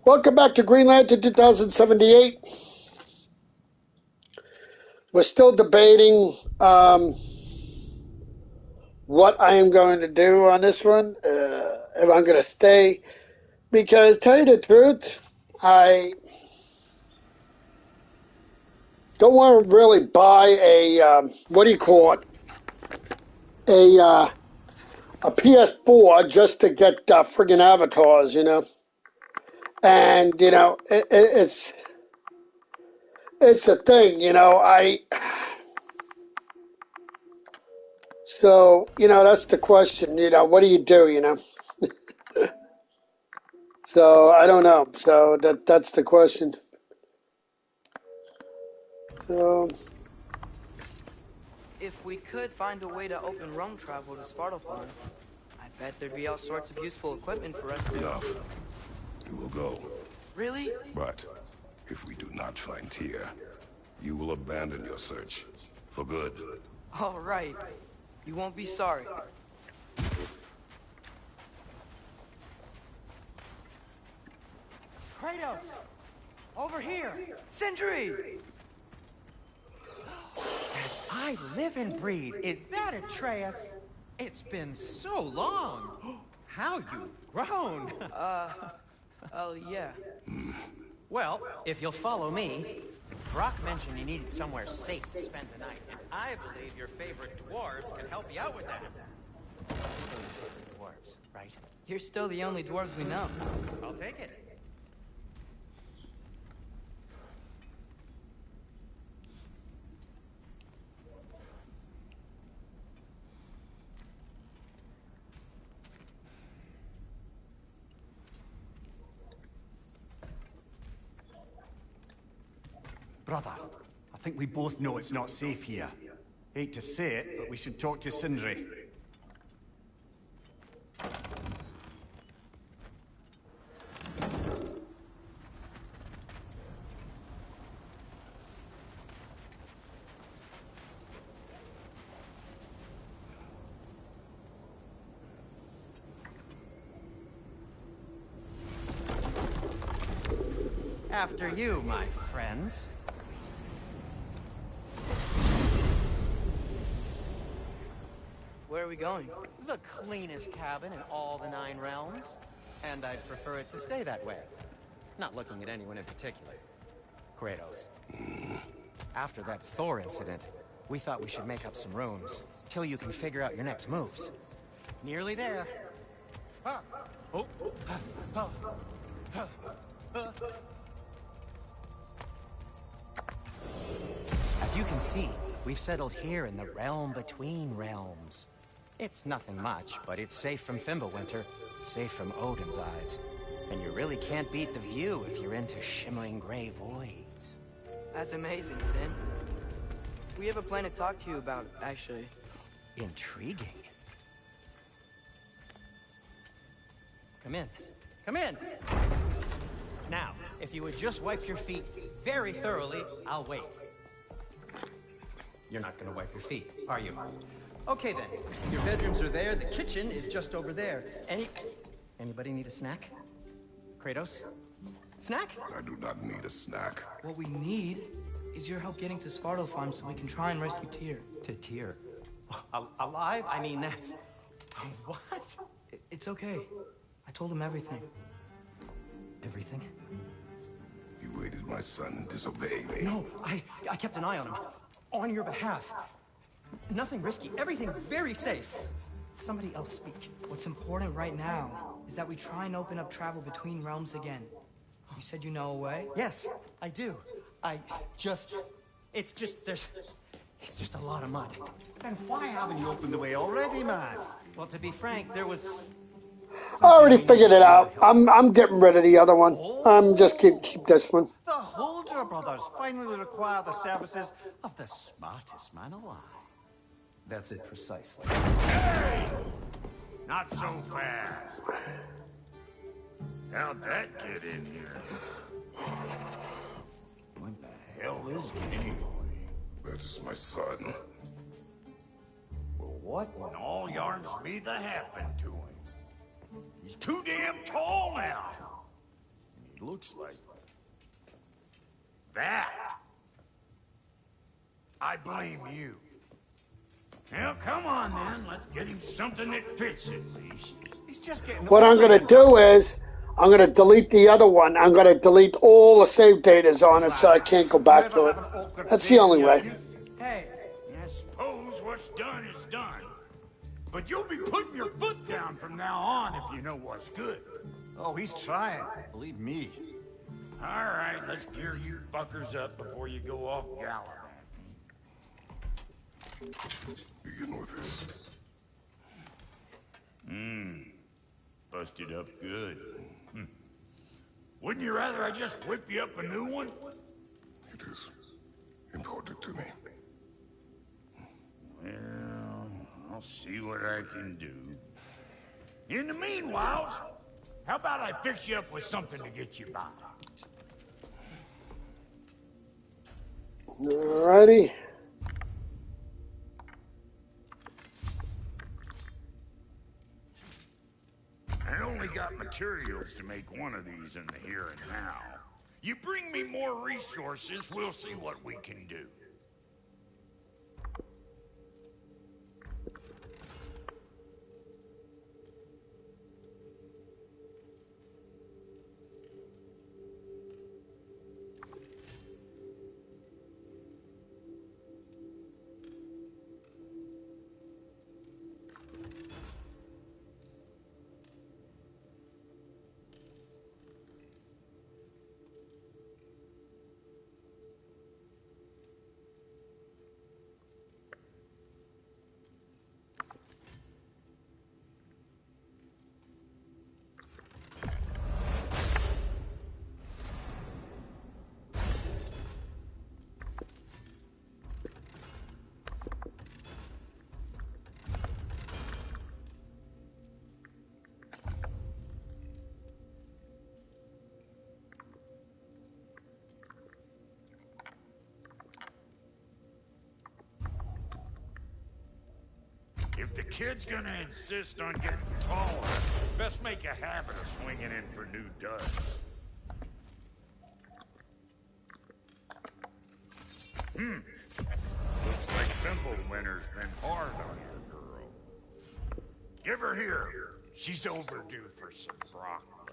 Welcome back to Green Lantern 2078. We're still debating what I am going to do on this one, if I'm going to stay. Because, tell you the truth, I don't want to really buy a, what do you call it, a PS4 just to get friggin' avatars, you know? And, you know, it's a thing, you know, so, you know, that's the question, you know, what do you do, you know? So, I don't know. So, that's the question. So, If we could find a way to open roam travel to Svartalfheim, I bet there'd be all sorts of useful equipment for us to... Enough. You will go. Really? But if we do not find Tyr, you will abandon your search. For good. All right. You won't be sorry. Kratos! Over here! Sindri! As I live and breathe, is that Atreus? It's been so long! How you've grown! Oh, yeah. Well, if you'll follow me, Brock mentioned you needed somewhere safe to spend the night, and I believe your favorite dwarves can help you out with that. Dwarves, right? You're still the only dwarves we know. I'll take it. Brother, I think we both know it's not safe here. Hate to say it, but we should talk to Sindri. After you, my friends. Where are we going? The cleanest cabin in all the 9 realms. And I'd prefer it to stay that way. Not looking at anyone in particular. Kratos. After that Thor incident, we thought we should make up some rooms, till you can figure out your next moves. Nearly there. As you can see, we've settled here in the realm between realms. It's nothing much, but it's safe from Fimbulwinter, safe from Odin's eyes. And you really can't beat the view if you're into shimmering gray voids. That's amazing, Sin. We have a plan to talk to you about, actually. Intriguing. Come in. Come in! Now, if you would just wipe your feet very thoroughly, I'll wait. You're not gonna wipe your feet, are you? Okay then, your bedrooms are there, the kitchen is just over there. Anybody need a snack? Kratos? Snack? I do not need a snack. What we need is your help getting to Svartalfheim so we can try and rescue Tyr. To Tyr? Alive? I mean, that's... What? It's okay. I told him everything. Everything? You aided my son disobey me. No, I kept an eye on him. On your behalf. Nothing risky, everything very safe. Somebody else speak. What's important right now is that we try and open up travel between realms again. You said you know a way? Yes, I do. It's just a lot of mud. Then why haven't you opened the way already, man? Well, to be frank, there was... I already figured it out. I'm getting rid of the other one. I'm just keep this one. The Holder brothers finally require the services of the smartest man alive. That's it precisely. Hey! Not so fast. How'd that get in here? What the hell is it anyway? That is my son. Well, what in all yarns be that happened to him? He's too damn tall now. And he looks like. That! I blame you. Well, come on then. Let's get him something that fits at least. He's just getting What I'm going to do is, I'm going to delete the other one. I'm going to delete all the save datas on it so I can't go back to it. That's the only way. Hey, I suppose what's done is done. But you'll be putting your foot down from now on if you know what's good. Oh, he's trying. Believe me. All right, let's gear you fuckers up before you go off gallivanting. Begin with this. Busted up good. Wouldn't you rather I just whip you up a new one? It is important to me. Well, I'll see what I can do. In the meanwhile, how about I fix you up with something to get you by? Alrighty. I only got materials to make one of these in the here and now. You bring me more resources, we'll see what we can do. If the kid's gonna insist on getting taller, best make a habit of swinging in for new duds. Looks like Thimble Winter's been hard on your girl. Give her here. She's overdue for some Brock love.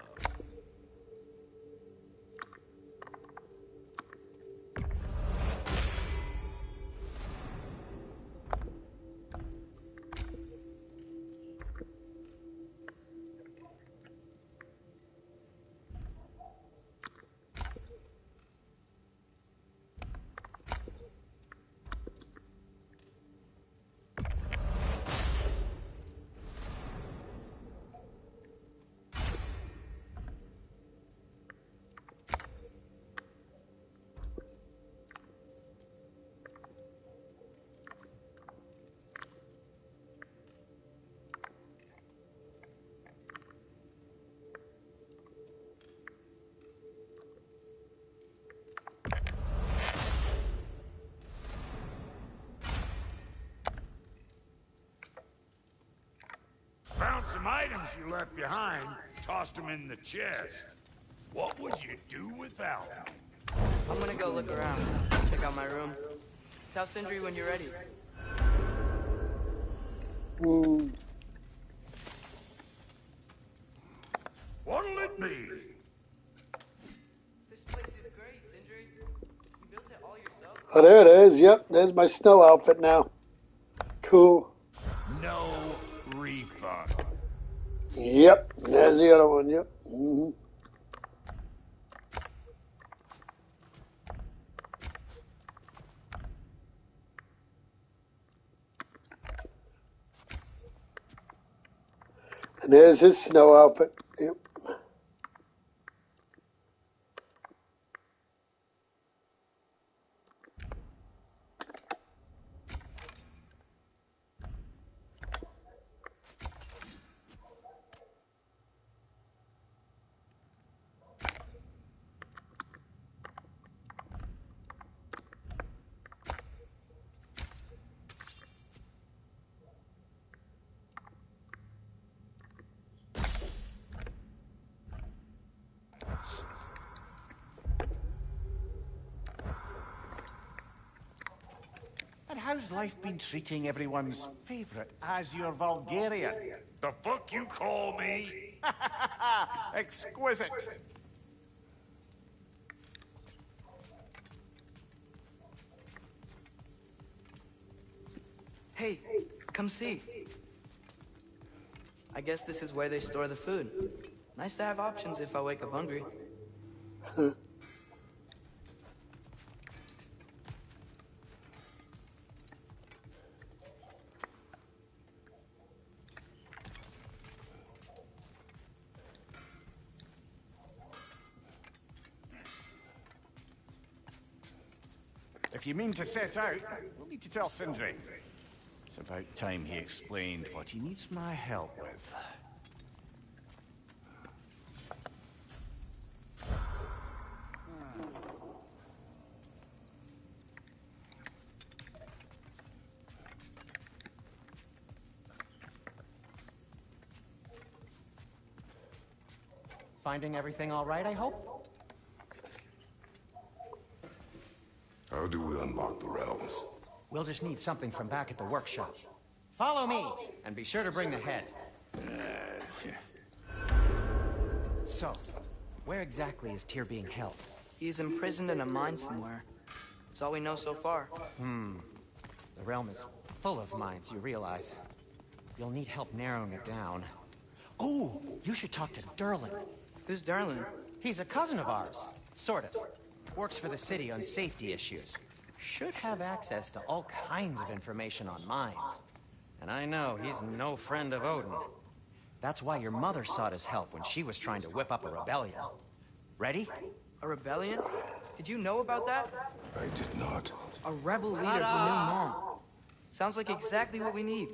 Found some items you left behind, tossed them in the chest. What would you do without them? I'm gonna go look around. Check out my room. Tell Sindri when you're ready. What'll it be? This place is great, Sindri. You built it all yourself? Oh, there it is. Yep, there's my snow outfit now. Cool. No refund. Yep, there's the other one. Yep. And there's his snow outfit. Yep. how's life been treating everyone's favorite Azure Vulgarian? The fuck you call me? Exquisite. Hey, come see. I guess this is where they store the food. Nice to have options if I wake up hungry. If you mean to set out, we'll need to tell Sindri. It's about time he explained what he needs my help with. Finding everything all right, I hope? How do we unlock the realms? We'll just need something from back at the workshop. Follow me, and be sure to bring the head. So, where exactly is Tyr being held? He's imprisoned in a mine somewhere. That's all we know so far. The realm is full of mines, you realize. You'll need help narrowing it down. Oh, you should talk to Durlin. Who's Darlin? He's a cousin of ours, sort of. Works for the city on safety issues. Should have access to all kinds of information on mines. And I know he's no friend of Odin. That's why your mother sought his help when she was trying to whip up a rebellion. Ready? A rebellion? Did you know about that? I did not. A rebel leader who knew Mom. Sounds like exactly what we need.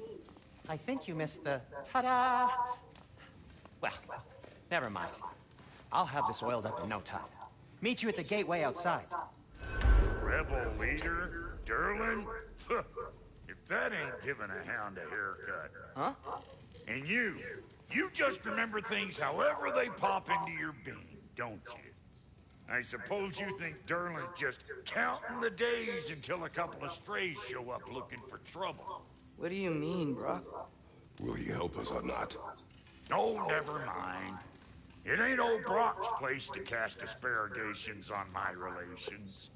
I think you missed the ta-da. Well, never mind. I'll have this oiled up in no time. Meet you at the gateway outside. Rebel leader? Durlin? If that ain't giving a hound a haircut. Huh? And you just remember things however they pop into your bean, don't you? I suppose you think Durlin's just counting the days until a couple of strays show up looking for trouble. What do you mean, Brock? Will he help us or not? Oh, never mind. It ain't old Brock's place to cast aspersions on my relations.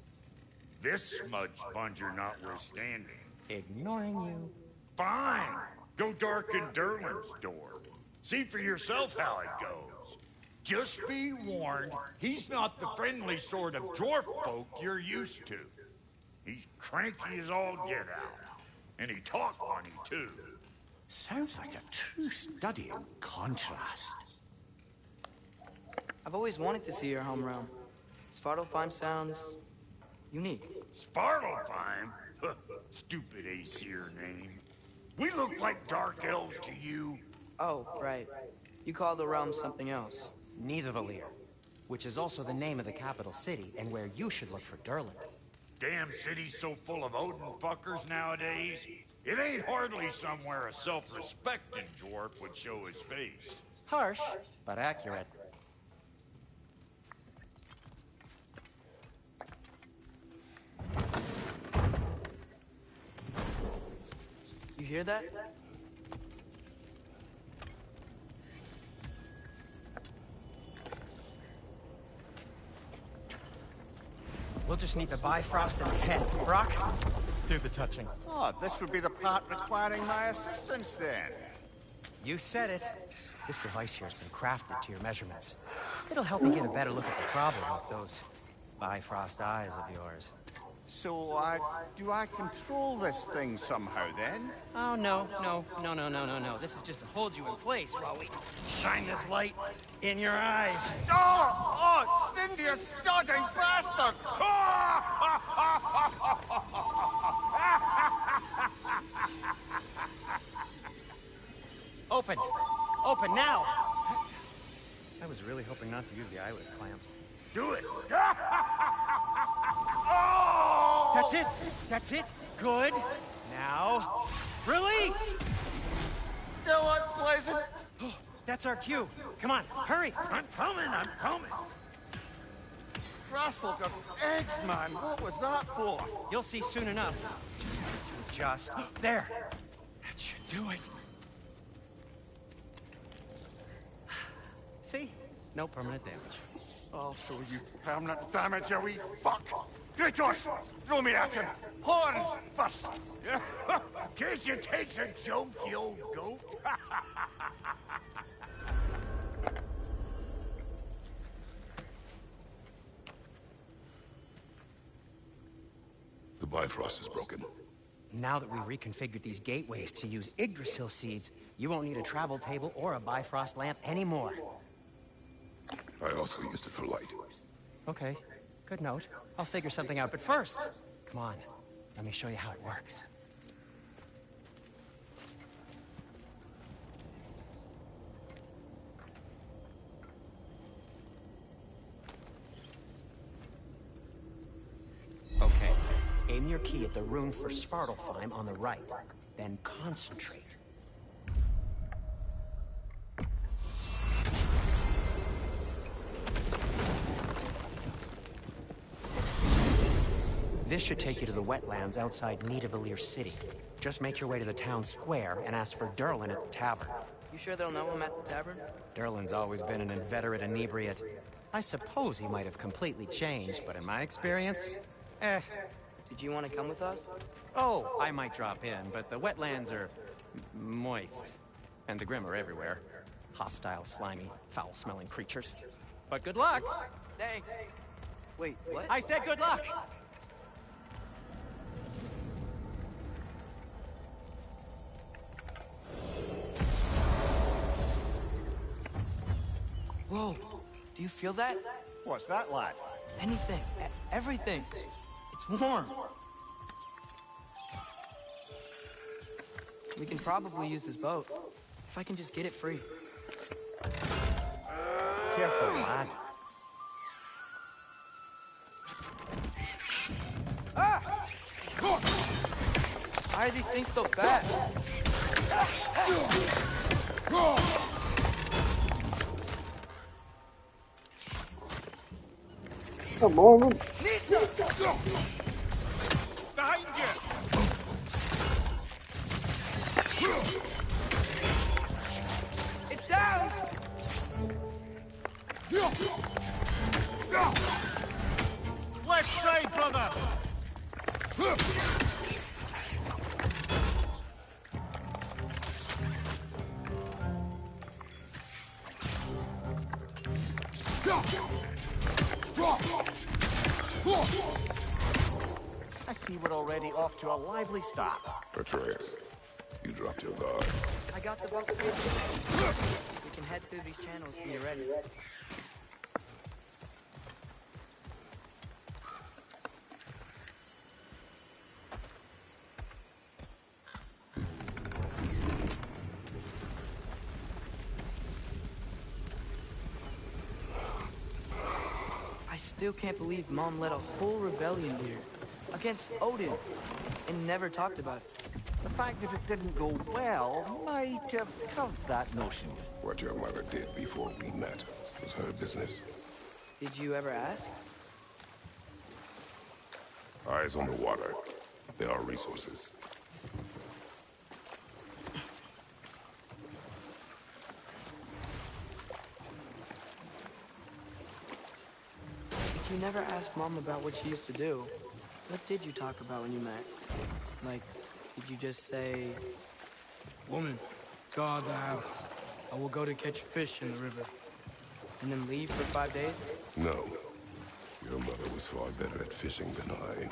This smudge sponger notwithstanding. Ignoring you. Fine. Go darken Durlin's door. See for yourself how it goes. Just be warned, he's not the friendly sort of dwarf folk you're used to. He's cranky as all get out. And he talk funny, too. Sounds like a true study in contrast. I've always wanted to see your home realm. Svartalfheim sounds unique. Svartalfheim? Stupid Aesir name. We look like dark elves to you. Oh, right. You call the realm something else. Nidavellir, which is also the name of the capital city and where you should look for Durlin. Damn city's so full of Odin fuckers nowadays. It ain't hardly somewhere a self-respecting dwarf would show his face. Harsh, but accurate. You hear that? We'll just need the Bifrost and the head. Brock, do the touching. Oh, this would be the part requiring my assistance then. You said it. This device here has been crafted to your measurements. It'll help me get a better look at the problem with those Bifrost eyes of yours. So, do I control this thing somehow then? Oh, no. This is just to hold you in place while we shine this light in your eyes. Oh, Cindy, you sodding bastard! Open! Open now! I was really hoping not to use the eyelid clamps. Do it. That's it! That's it! Good! Now, release! Still unpleasant. That's our cue. Come on, hurry! I'm coming. Grassel got eggs, man. What was that for? You'll see soon enough. just... There! That should do it. See? No permanent damage. I'll show you permanent damage, you wee fuck! Kratos! Throw me at him! Horns first! Guess you takes a joke, you old goat. The Bifrost is broken. Now that we've reconfigured these gateways to use Yggdrasil seeds, you won't need a travel table or a Bifrost lamp anymore. I also used it for light. Okay, good note. I'll figure something out, but first, come on, let me show you how it works. Okay, aim your key at the rune for Svartalfheim on the right, then concentrate. This should take you to the wetlands outside Nidavellir City. Just make your way to the town square and ask for Durlin at the tavern. You sure they'll know I'm at the tavern? Durlin's always been an inveterate inebriate. I suppose he might have completely changed, but in my experience, Did you want to come with us? Oh, I might drop in, but the wetlands are moist. And the Grim are everywhere. Hostile, slimy, foul-smelling creatures. But good luck! Thanks. Wait, what? I said good luck! Whoa, do you feel that? What's that, lad? Anything, everything. It's warm. We can probably use this boat, if I can just get it free. Careful, lad. Ah! Why are these things so fast? Come on. Behind you! It's down! Left side, brother! I see we're already off to a lively start. Atreus, you dropped your guard. I got the boat cleared. We can head through these channels when you're ready. I still can't believe Mom led a whole rebellion here against Odin and never talked about it. The fact that it didn't go well might have covered that notion. What your mother did before we met was her business. Did you ever ask? Eyes on the water. There are resources. If you never asked Mom about what she used to do, what did you talk about when you met? Like, did you just say... Woman, guard the house. I will go to catch fish in the river. And then leave for 5 days? No. Your mother was far better at fishing than I.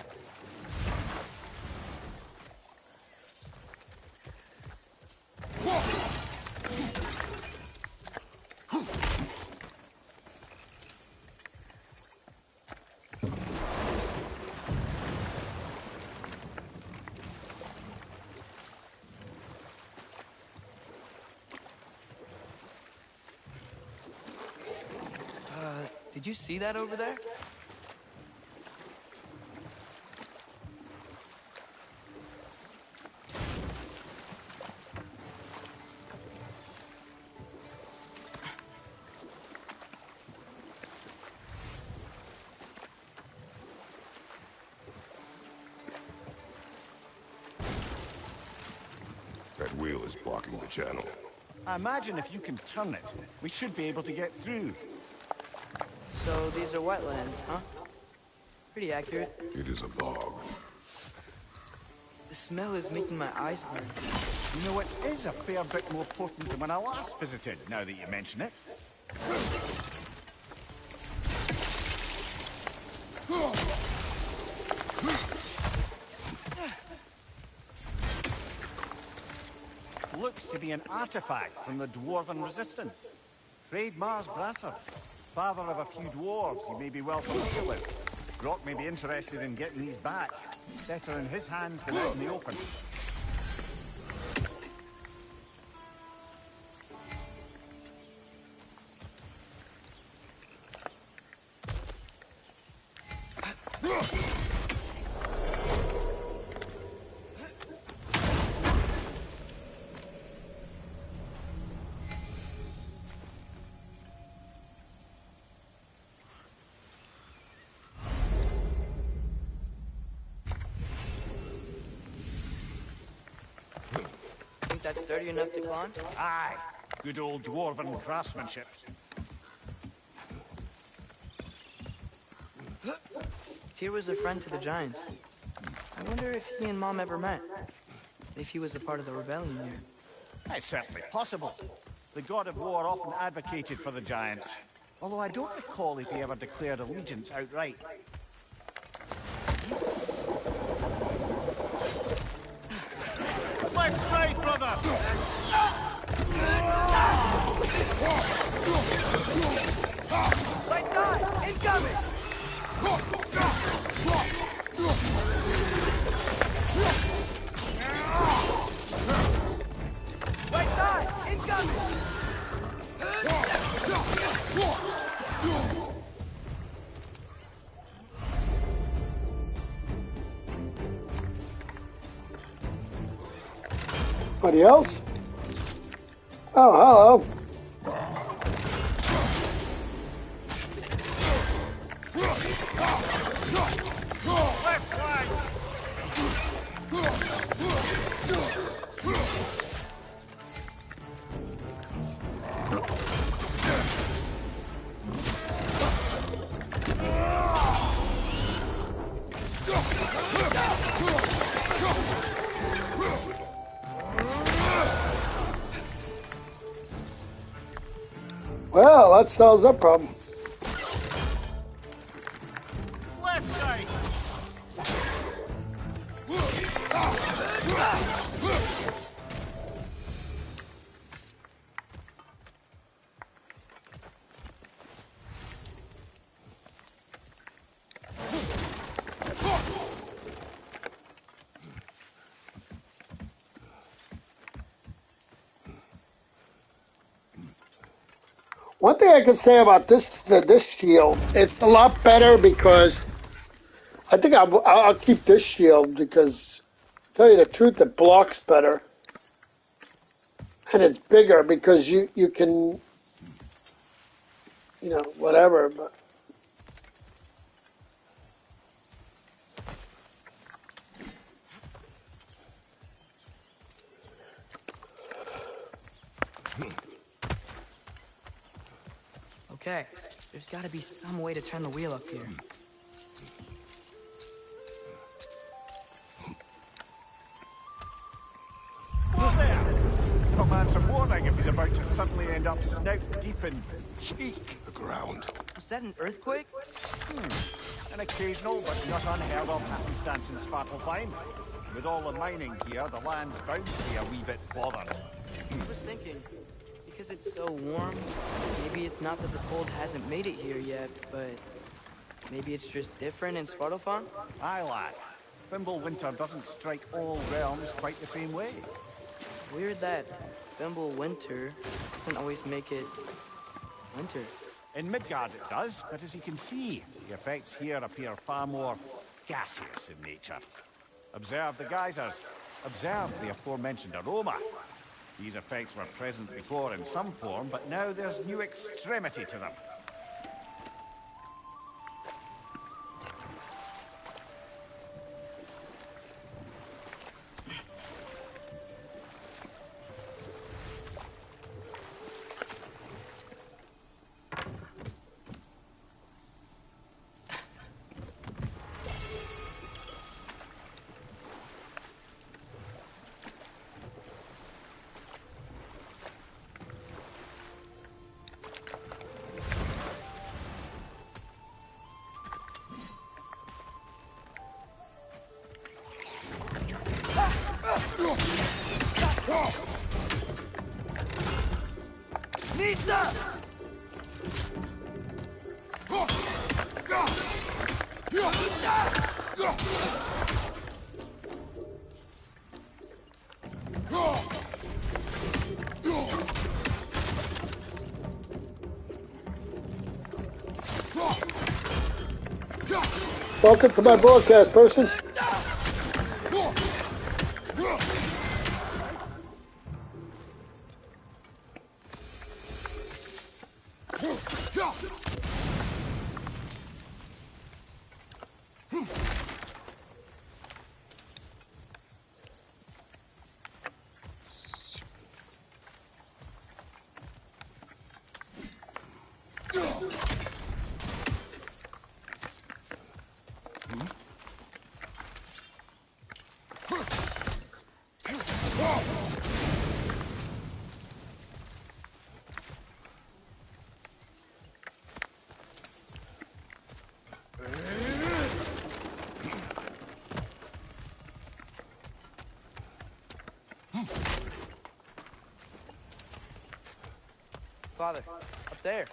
Did you see that over there? is blocking the channel. I imagine if you can turn it, we should be able to get through. So these are wetlands, huh? Pretty accurate. It is a bog. The smell is making my eyes burn. You know, it is a fair bit more potent than when I last visited, now that you mention it. Looks to be an artifact from the Dwarven Resistance. Freydmar's Brasser, father of a few dwarves you may be well familiar with. Brock may be interested in getting these back. Better in his hands than out in the open. Think that's sturdy enough to climb? Aye, good old Dwarven craftsmanship. Tyr was a friend to the Giants. I wonder if he and Mom ever met. If he was a part of the rebellion here. It's certainly possible. The god of war often advocated for the Giants. Although I don't recall if he ever declared allegiance outright. Left side, brother! Right side! Incoming! Right side! Incoming! Anybody else? Oh, hello. Left flank! Well, that solves that problem. Left side! One thing I can say about this shield, it's a lot better because I think I'll keep this shield because, to tell you the truth, it blocks better. And it's bigger because you can, you know, whatever, but. Okay, there's gotta be some way to turn the wheel up here. Whoa there! Give a man some warning if he's about to suddenly end up snout deep in cheek. The ground. Was that an earthquake? An occasional but not unheard of happenstance in Svartalfheim. With all the mining here, the land's bound to be a wee bit bothered. I was thinking, because it's so warm, maybe it's not that the cold hasn't made it here yet, but maybe it's just different in Svartalfheim? Aye, lad. Thimble winter doesn't strike all realms quite the same way. Weird that Thimble winter doesn't always make it winter. In Midgard it does, but as you can see, the effects here appear far more gaseous in nature. Observe the geysers. Observe the aforementioned aroma. These effects were present before in some form, but now there's new extremity to them. Welcome to my broadcast, person. Father, up there.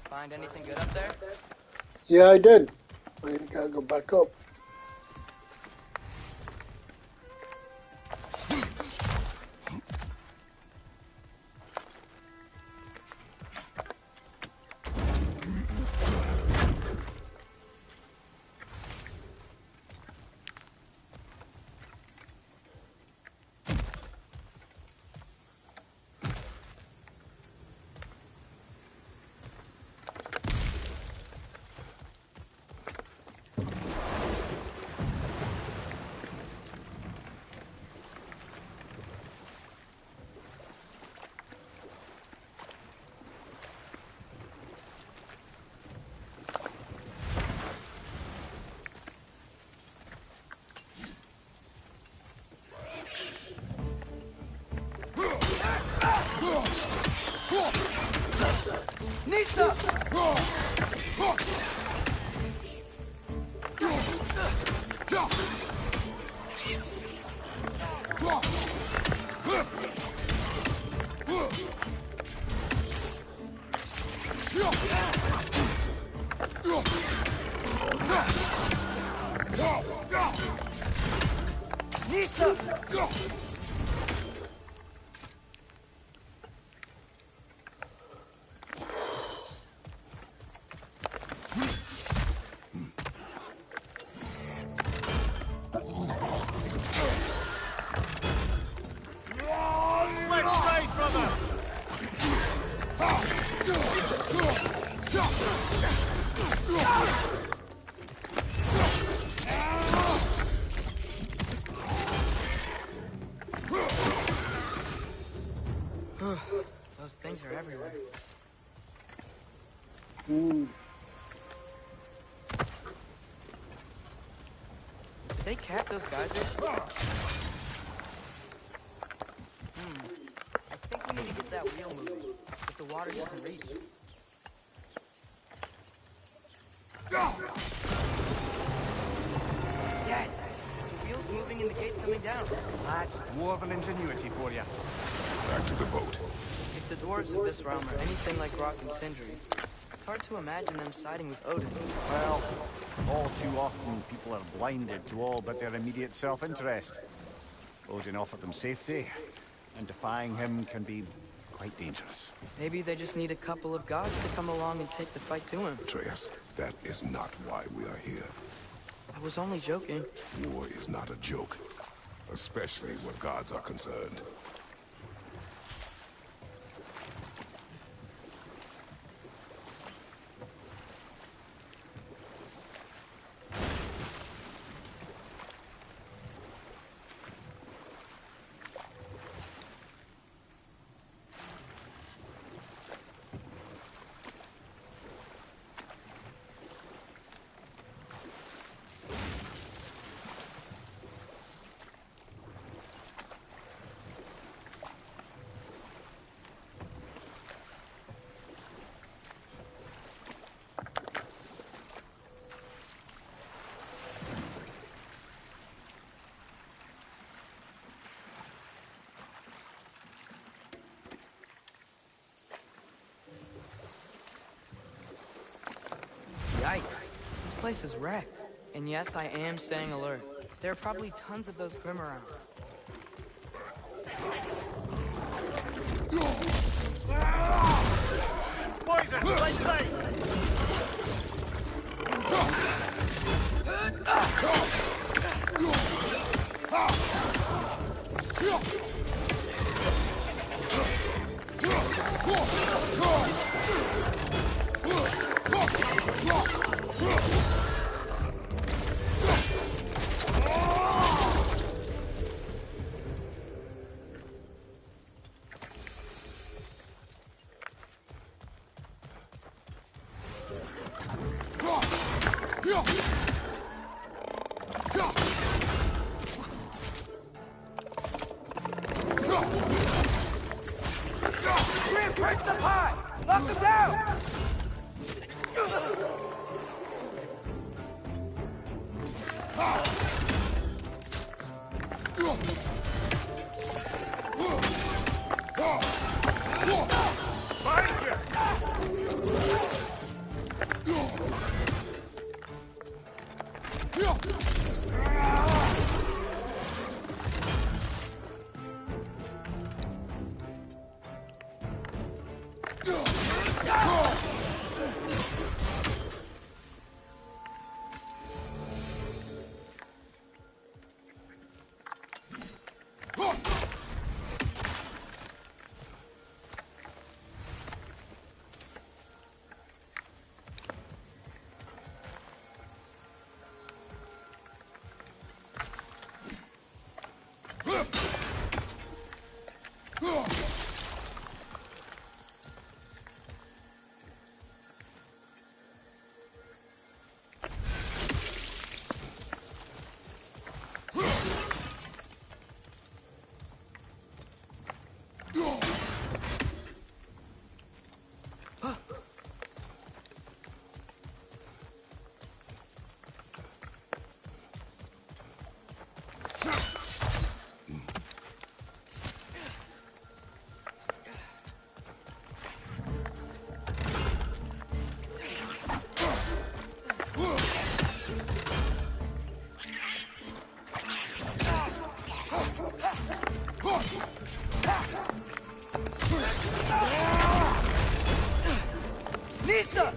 Find anything good up there? Yeah, I did. I gotta go back up. Nista! Nista! Let's ride, brother! Those things are everywhere. Did they cap those geysers? I think we need to get that wheel moving, if the water doesn't reach. Yes! The wheel's moving and the gate's coming down. That's dwarven ingenuity for you. Back to the boat. If the dwarves of this realm are anything like Rock and Sindri, it's hard to imagine them siding with Odin. Well, all too often people are blinded to all but their immediate self-interest. Odin offered them safety, and defying him can be quite dangerous. Maybe they just need a couple of gods to come along and take the fight to him. Atreus, that is not why we are here. I was only joking. War is not a joke, especially where gods are concerned. place is wrecked. And yes, I am staying alert. There are probably tons of those Grim around. Poison! Right side! Break the pie! Lock them down! Nista!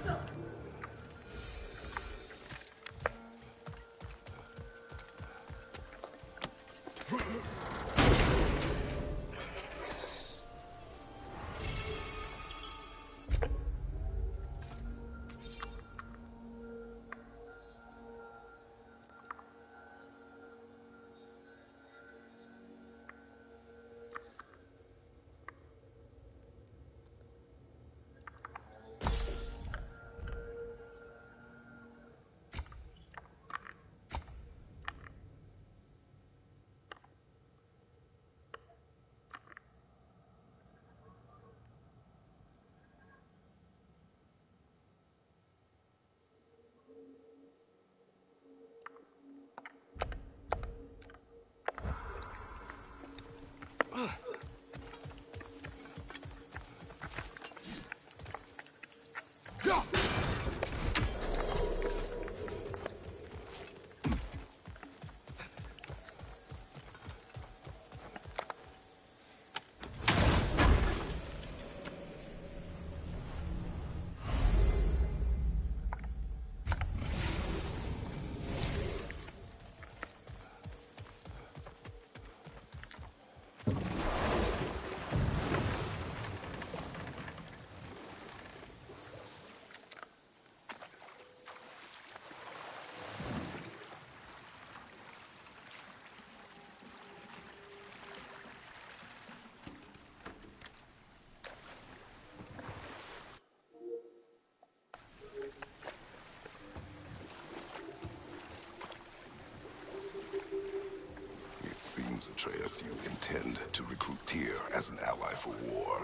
It seems, Atreus, you intend to recruit Tyr as an ally for war.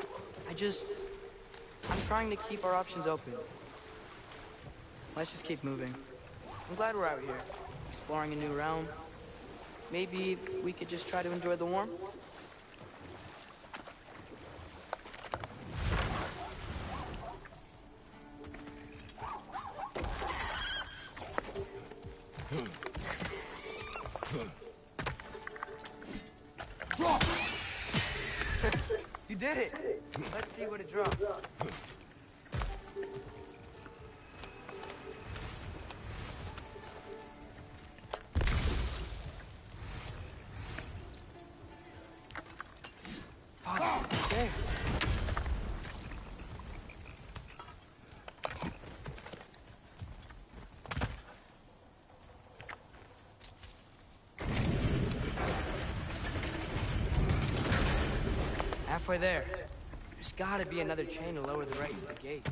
I'm trying to keep our options open. Let's just keep moving. I'm glad we're out here, exploring a new realm. Maybe we could just try to enjoy the warmth? You did it! Let's see what it drops. Fuck, there. Halfway there. There's gotta be another chain to lower the rest of the gate.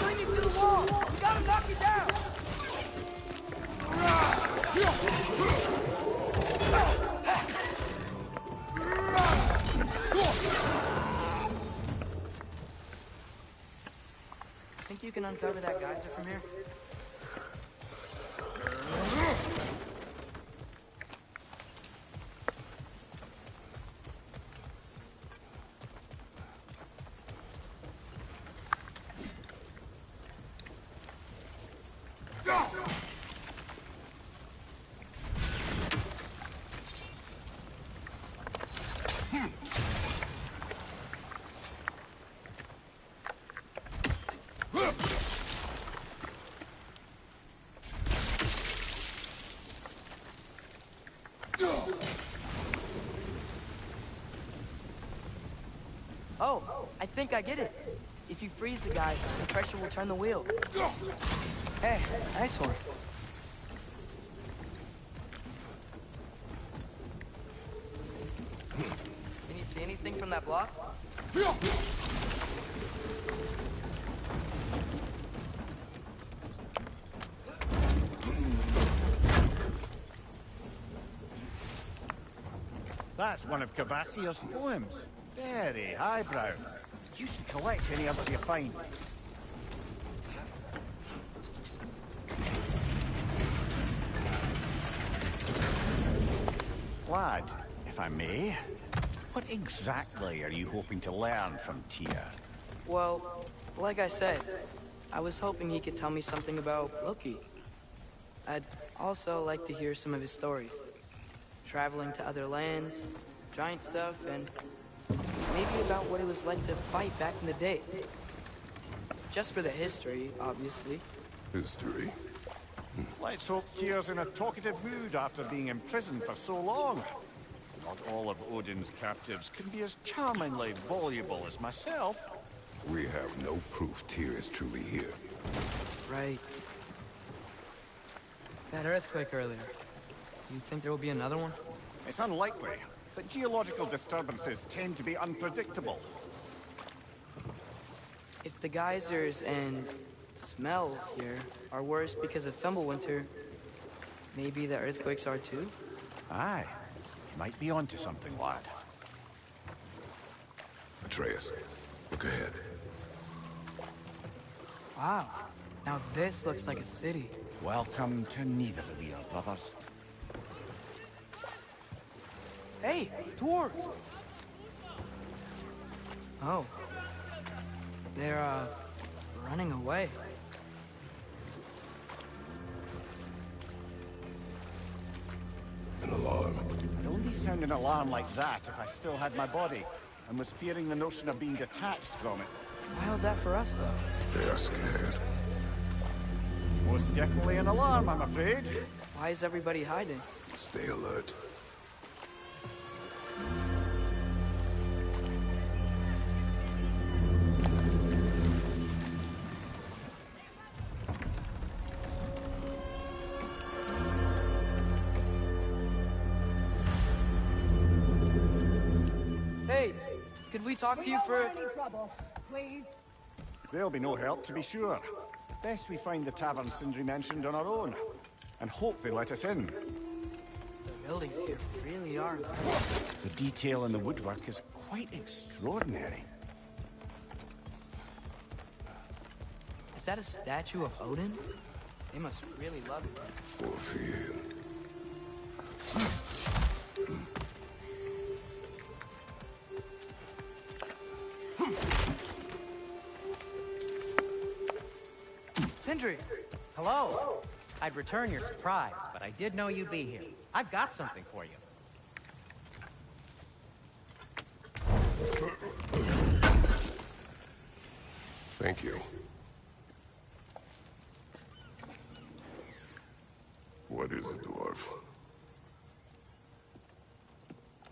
Bring it to the wall! You gotta knock it down! Think you can uncover that geyser from here? Oh, I think I get it. If you freeze the guy, the pressure will turn the wheel. Hey, nice one. Can you see anything from that block? That's one of Cavassier's poems. Very highbrow. You should collect any others you find. Lad, if I may, what exactly are you hoping to learn from Tyr? Well, like I said, I was hoping he could tell me something about Loki. I'd also like to hear some of his stories. Traveling to other lands, giant stuff, and maybe about what it was like to fight back in the day. Just for the history, obviously. History? Let's hope Tyr's in a talkative mood after being imprisoned for so long. Not all of Odin's captives can be as charmingly voluble as myself. We have no proof Tyr is truly here. Right. That earthquake earlier. You think there will be another one? It's unlikely, but geological disturbances tend to be unpredictable. If the geysers and smell here are worse because of Fimbulwinter, maybe the earthquakes are too? Aye. You might be onto something, lad. Atreus, look ahead. Wow. Now this looks like a city. Welcome to Neitherweir, brothers. Hey, dwarves! Oh. They're, running away. An alarm. I'd only sound an alarm like that if I still had my body, and was fearing the notion of being detached from it. Wild that for us, though. They are scared. Most definitely an alarm, I'm afraid. Why is everybody hiding? Stay alert. Hey, could we talk to you for... trouble, please. There'll be no help, to be sure. Best we find the tavern Sindri mentioned on our own, and hope they let us in. The buildings here really are... The detail in the woodwork is quite extraordinary. Is that a statue of Odin? They must really love it. Orphean. Sindri! Hello. I'd return your surprise, but I did know you'd be here. I've got something for you. Thank you. What is it, dwarf?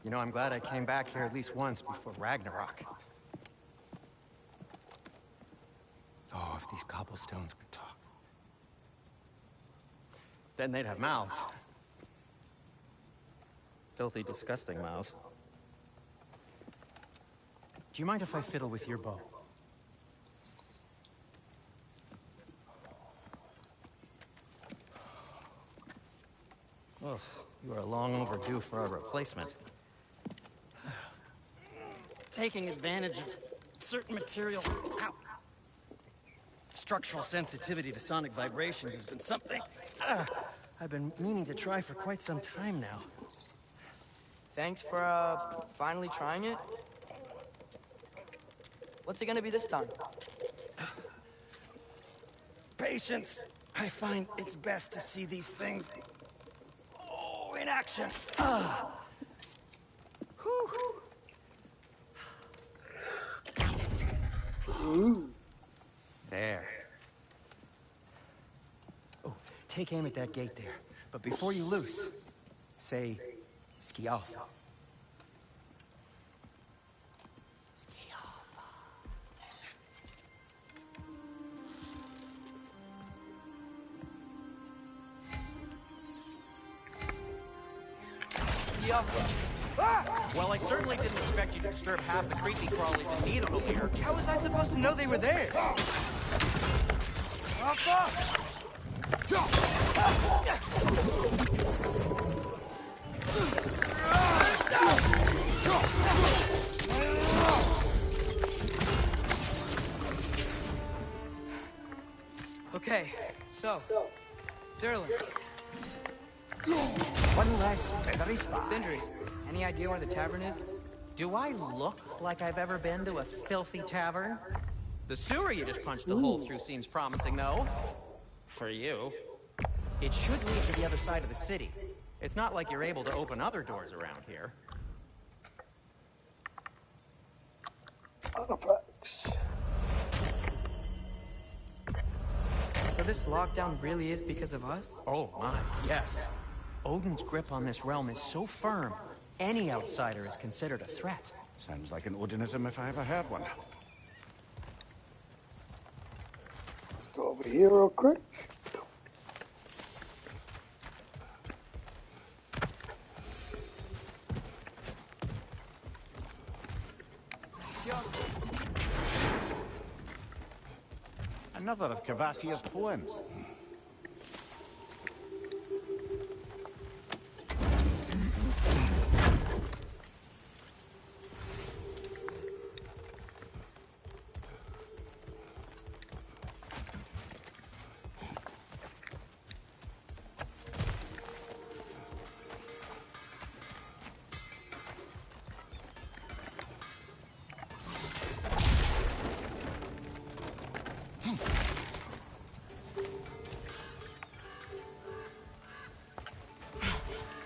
You know, I'm glad I came back here at least once before Ragnarok. Oh, if these cobblestones could talk. Then they'd have mouths. Filthy, disgusting mouths. Do you mind if I fiddle with your bow? Oh, you are long overdue for a replacement. Taking advantage of certain material. Ow. Structural sensitivity to sonic vibrations has been something I've been meaning to try for quite some time now. Thanks for, finally trying it. What's it gonna be this time? Patience. I find it's best to see these things in action. Ooh. There. Oh, take aim at that gate there. But before you loose, say, Skialfa. Well, I certainly didn't expect you to disturb half the creepy crawlies in need of a lair. How was I supposed to know they were there? Okay, so, Derlin. One less feathery spot. Sindri, any idea where the tavern is? Do I look like I've ever been to a filthy tavern? The sewer you just punched a hole through seems promising, though. For you. It should lead to the other side of the city. It's not like you're able to open other doors around here. Artifacts. So this lockdown really is because of us? Oh my, yes. Odin's grip on this realm is so firm, any outsider is considered a threat. Sounds like an Odinism if I ever heard one. Let's go over here real quick. Another of Kvasir's poems.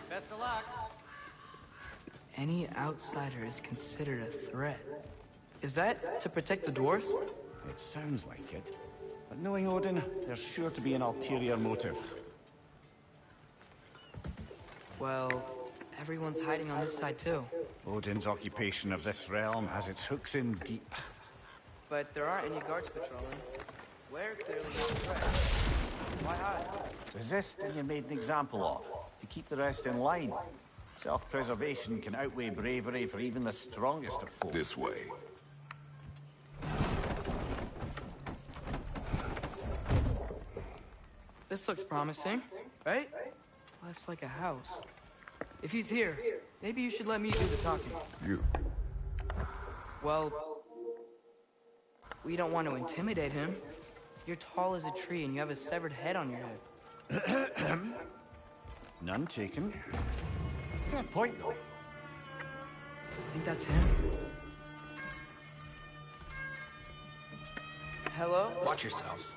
Best of luck. Any outsider is considered a threat. Is that to protect the dwarves? It sounds like it. But knowing Odin, there's sure to be an ulterior motive. Well, everyone's hiding on this side too. Odin's occupation of this realm has its hooks in deep. But there aren't any guards patrolling. We're clearly not a threat. Why hide? Resist and you're made an example of, to keep the rest in line. Self-preservation can outweigh bravery for even the strongest of foes. This way. This looks promising, right? Less like a house. If he's here, maybe you should let me do the talking. You. Well, we don't want to intimidate him. You're tall as a tree and you have a severed head on your head. None taken. Fair point, though. I think that's him. Hello? Watch yourselves.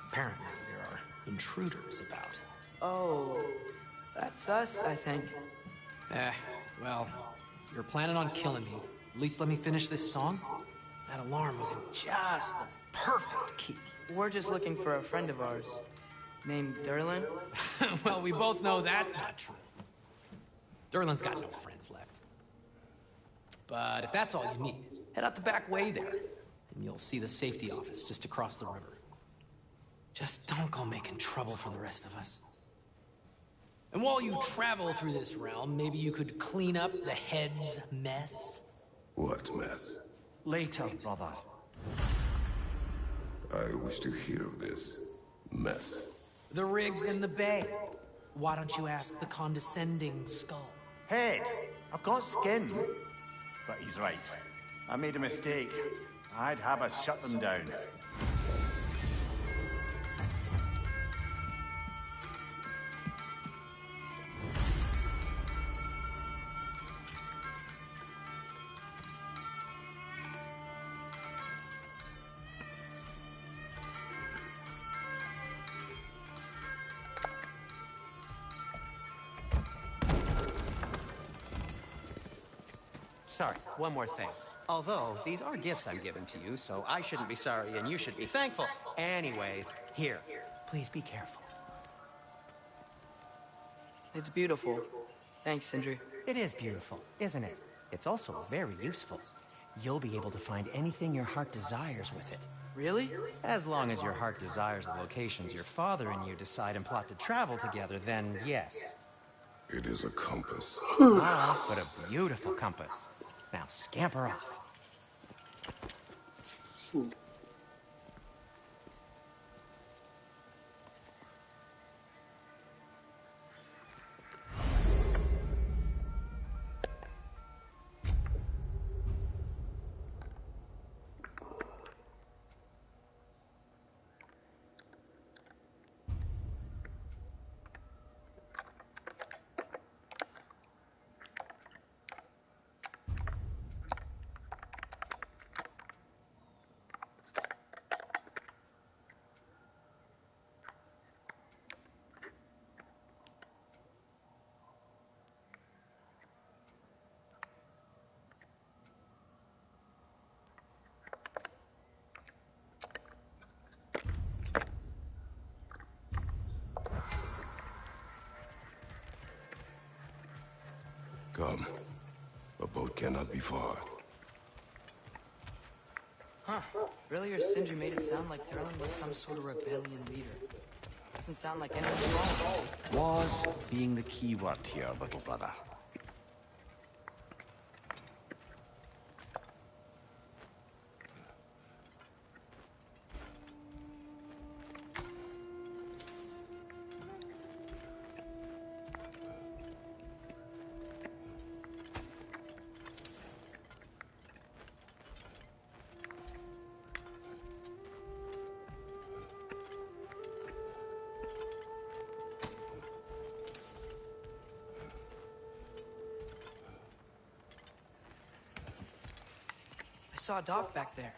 Apparently, there are intruders about. Oh, that's us, I think. Well, if you're planning on killing me, at least let me finish this song. That alarm was in just the perfect key. We're just looking for a friend of ours, named Derlin. Well, we both know that's not true. Derlin's got no friends left. But if that's all you need, head out the back way there, and you'll see the safety office just across the river. Just don't go making trouble for the rest of us. And while you travel through this realm, maybe you could clean up the head's mess? What mess? Later, brother. I wish to hear of this mess. The rig's in the bay. Why don't you ask the condescending skull? Head, I've got skin. But he's right. I made a mistake. I'd have us shut them down. Sorry, one more thing. Although, these are gifts I'm giving to you, so I shouldn't be sorry and you should be thankful. Anyways, here, please be careful. It's beautiful. Thanks, Sindri. It is beautiful, isn't it? It's also very useful. You'll be able to find anything your heart desires with it. Really? As long as your heart desires the locations your father and you decide and plot to travel together, then yes. It is a compass. Ah, but a beautiful compass. Now scamper off. Come. A boat cannot be far. Huh. Earlier, Sindri made it sound like Derlin was some sort of rebellion leader. Doesn't sound like anyone's wrong. Was being the key word here, little brother. I saw a dock back there.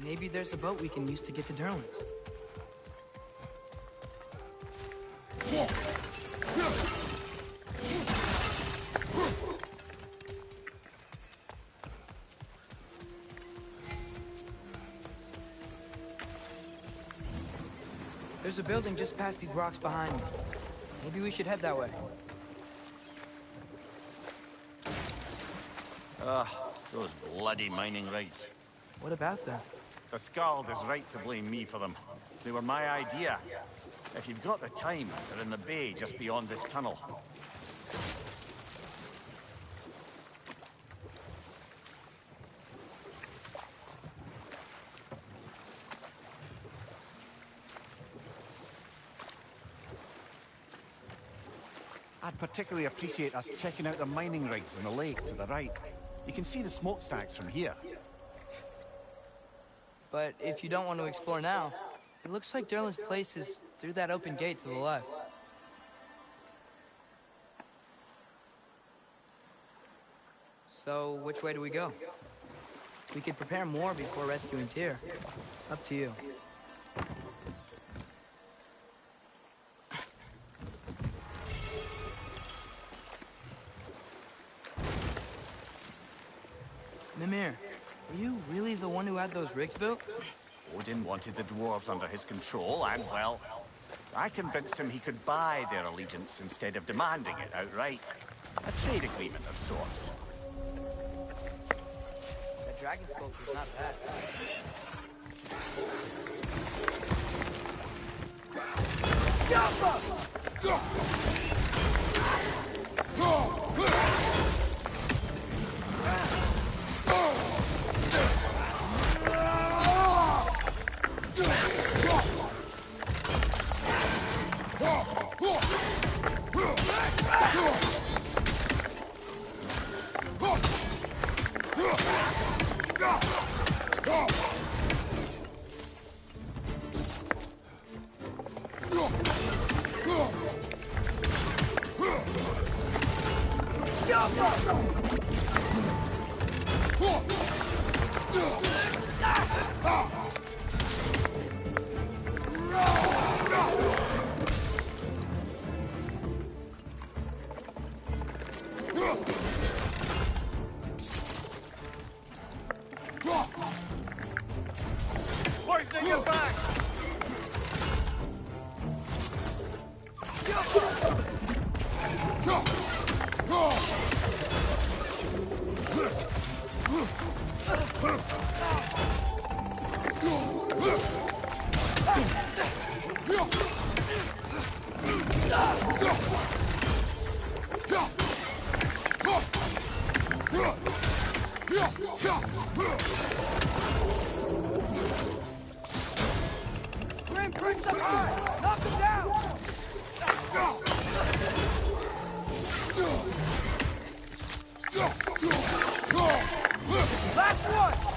Maybe there's a boat we can use to get to Derlin's. There's a building just past these rocks behind me. Maybe we should head that way. Those bloody mining rights. What about them? The Skald is right to blame me for them. They were my idea. If you've got the time, they're in the bay just beyond this tunnel. I'd particularly appreciate us checking out the mining rigs in the lake to the right. You can see the smokestacks from here. But if you don't want to explore now, It looks like Derlin's place is through that open gate to the left. So, which way do we go? We could prepare more before rescuing Tyr. Up to you. Mimir, are you really the one who had those rigs built? Odin wanted the dwarves under his control, and, well, I convinced him he could buy their allegiance instead of demanding it outright. A trade agreement of sorts. That dragon sculpture's not bad. Poisoning your back! Grim, push them hard! Knock them down! Last one!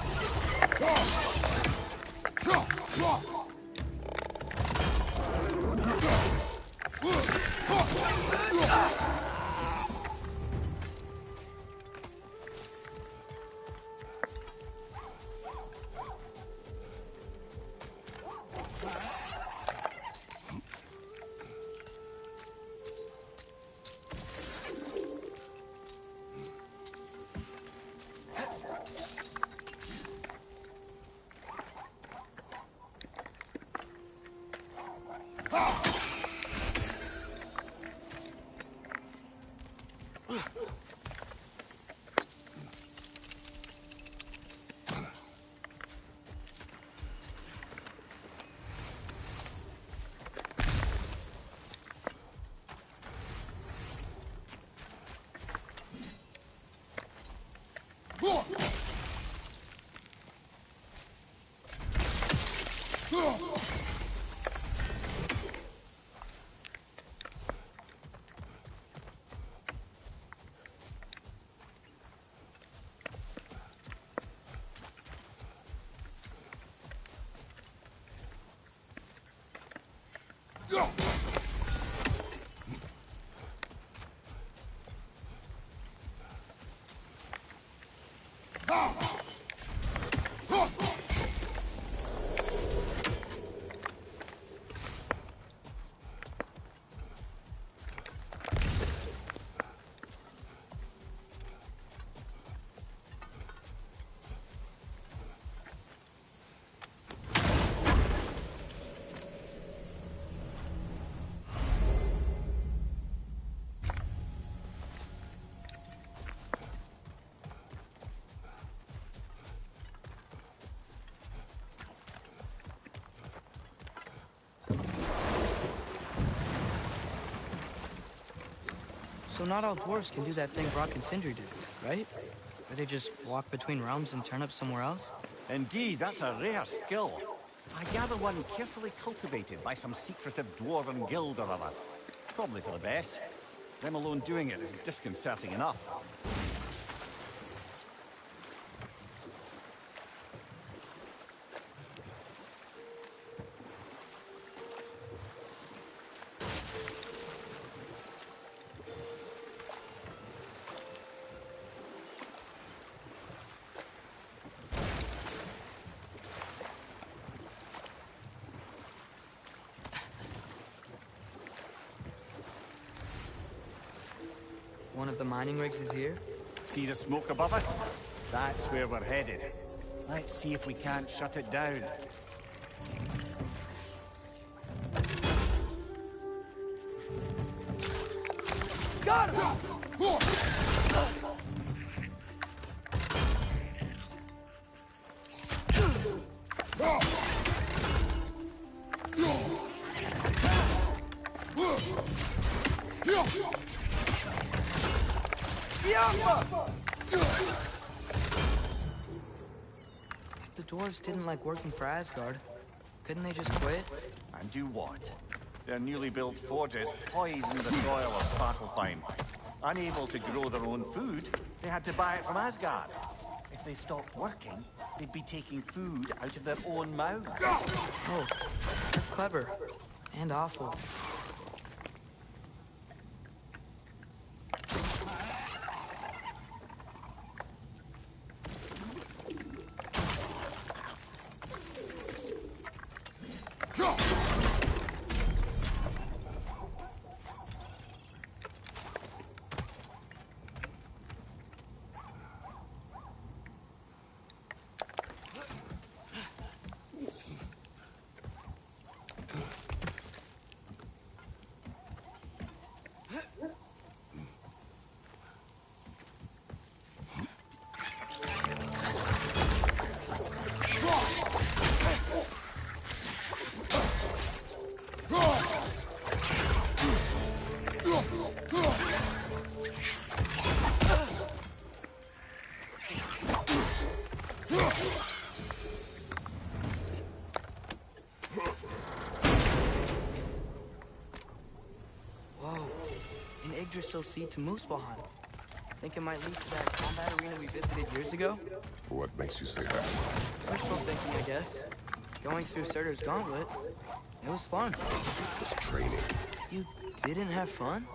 So not all dwarves can do that thing Brock and Sindri do, right? Where they just walk between realms and turn up somewhere else? Indeed, that's a rare skill. I gather one carefully cultivated by some secretive dwarven guild or other. Probably for the best. Them alone doing it is disconcerting enough. one of the mining rigs is here? See the smoke above us? That's where we're headed. Let's see if we can't shut it down. Got him! If the dwarves didn't like working for Asgard, couldn't they just quit? And do what? Their newly built forges poisoned the soil of Svartalfheim. Unable to grow their own food, they had to buy it from Asgard. If they stopped working, they'd be taking food out of their own mouths. Oh, that's clever. And awful. Yggdrasil seed to Muspelheim. Think it might lead to that combat arena we visited years ago? What makes you say that? Wishful thinking, I guess. Going through Surtur's gauntlet, it was fun. It's training. You didn't have fun?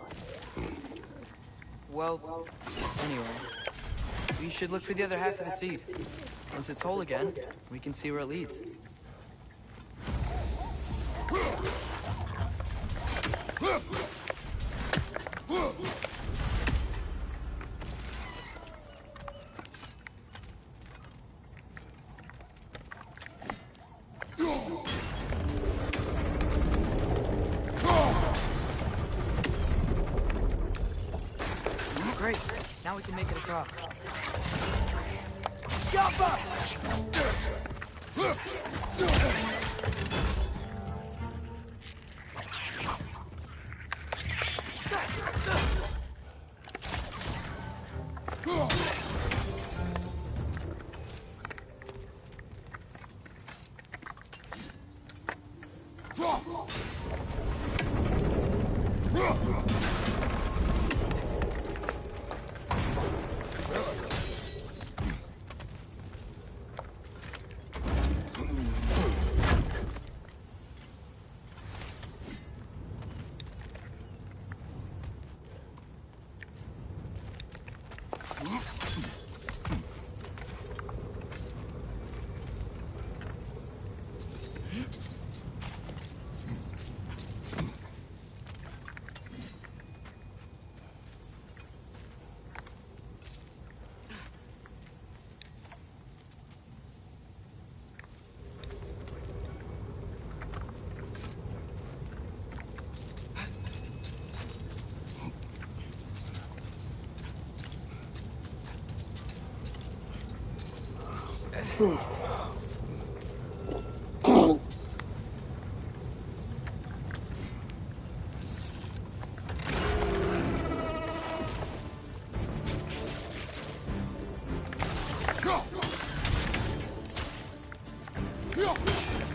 Well, anyway. We should look for the other half of the seed. Once it's whole again, we can see where it leads. Great. Now we can make it across. Jump up!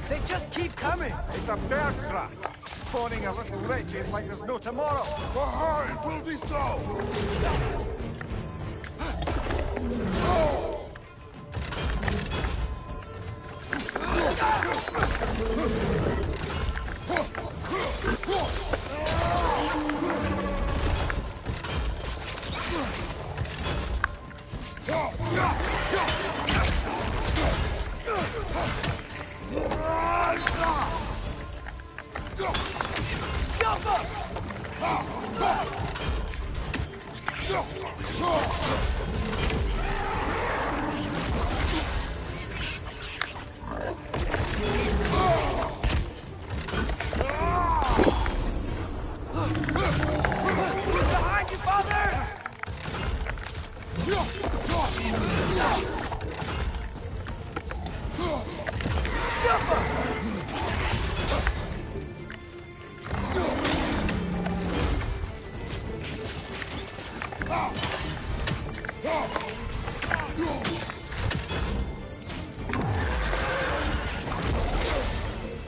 They just keep coming! It's a bear trap! Spawning a little wretches like there's no tomorrow! For her, it will be so!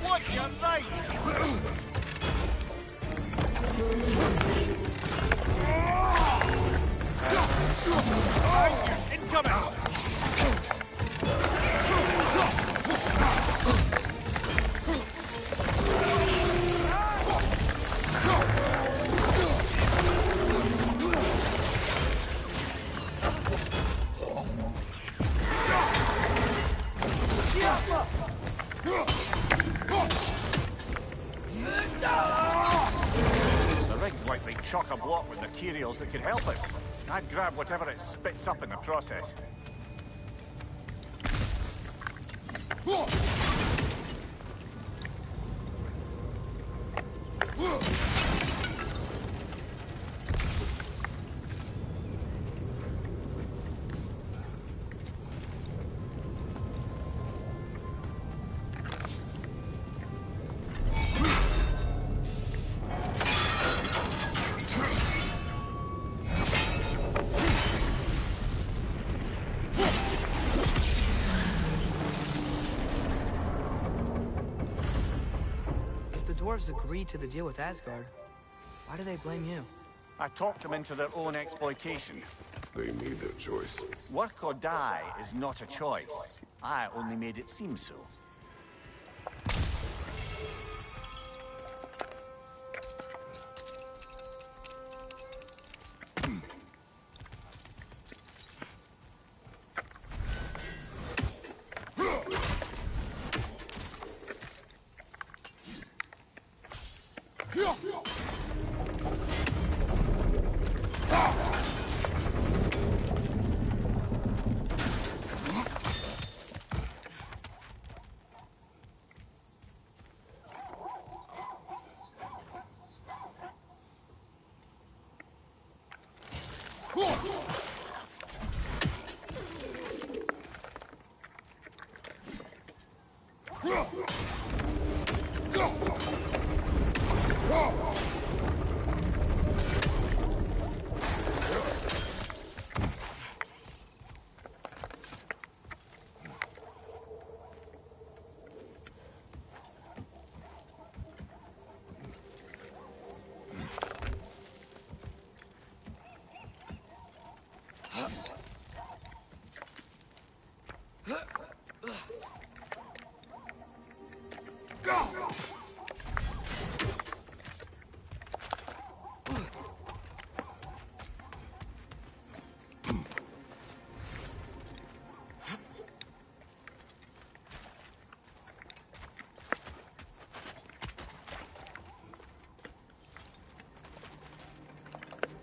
What's your name? Incoming! The rig's likely chock-a-block with materials that could help us. I'd grab whatever it spits up in the process. Dwarves agreed to the deal with Asgard. Why do they blame you? I talked them into their own exploitation. They made their choice. Work or die is not a choice. I only made it seem so.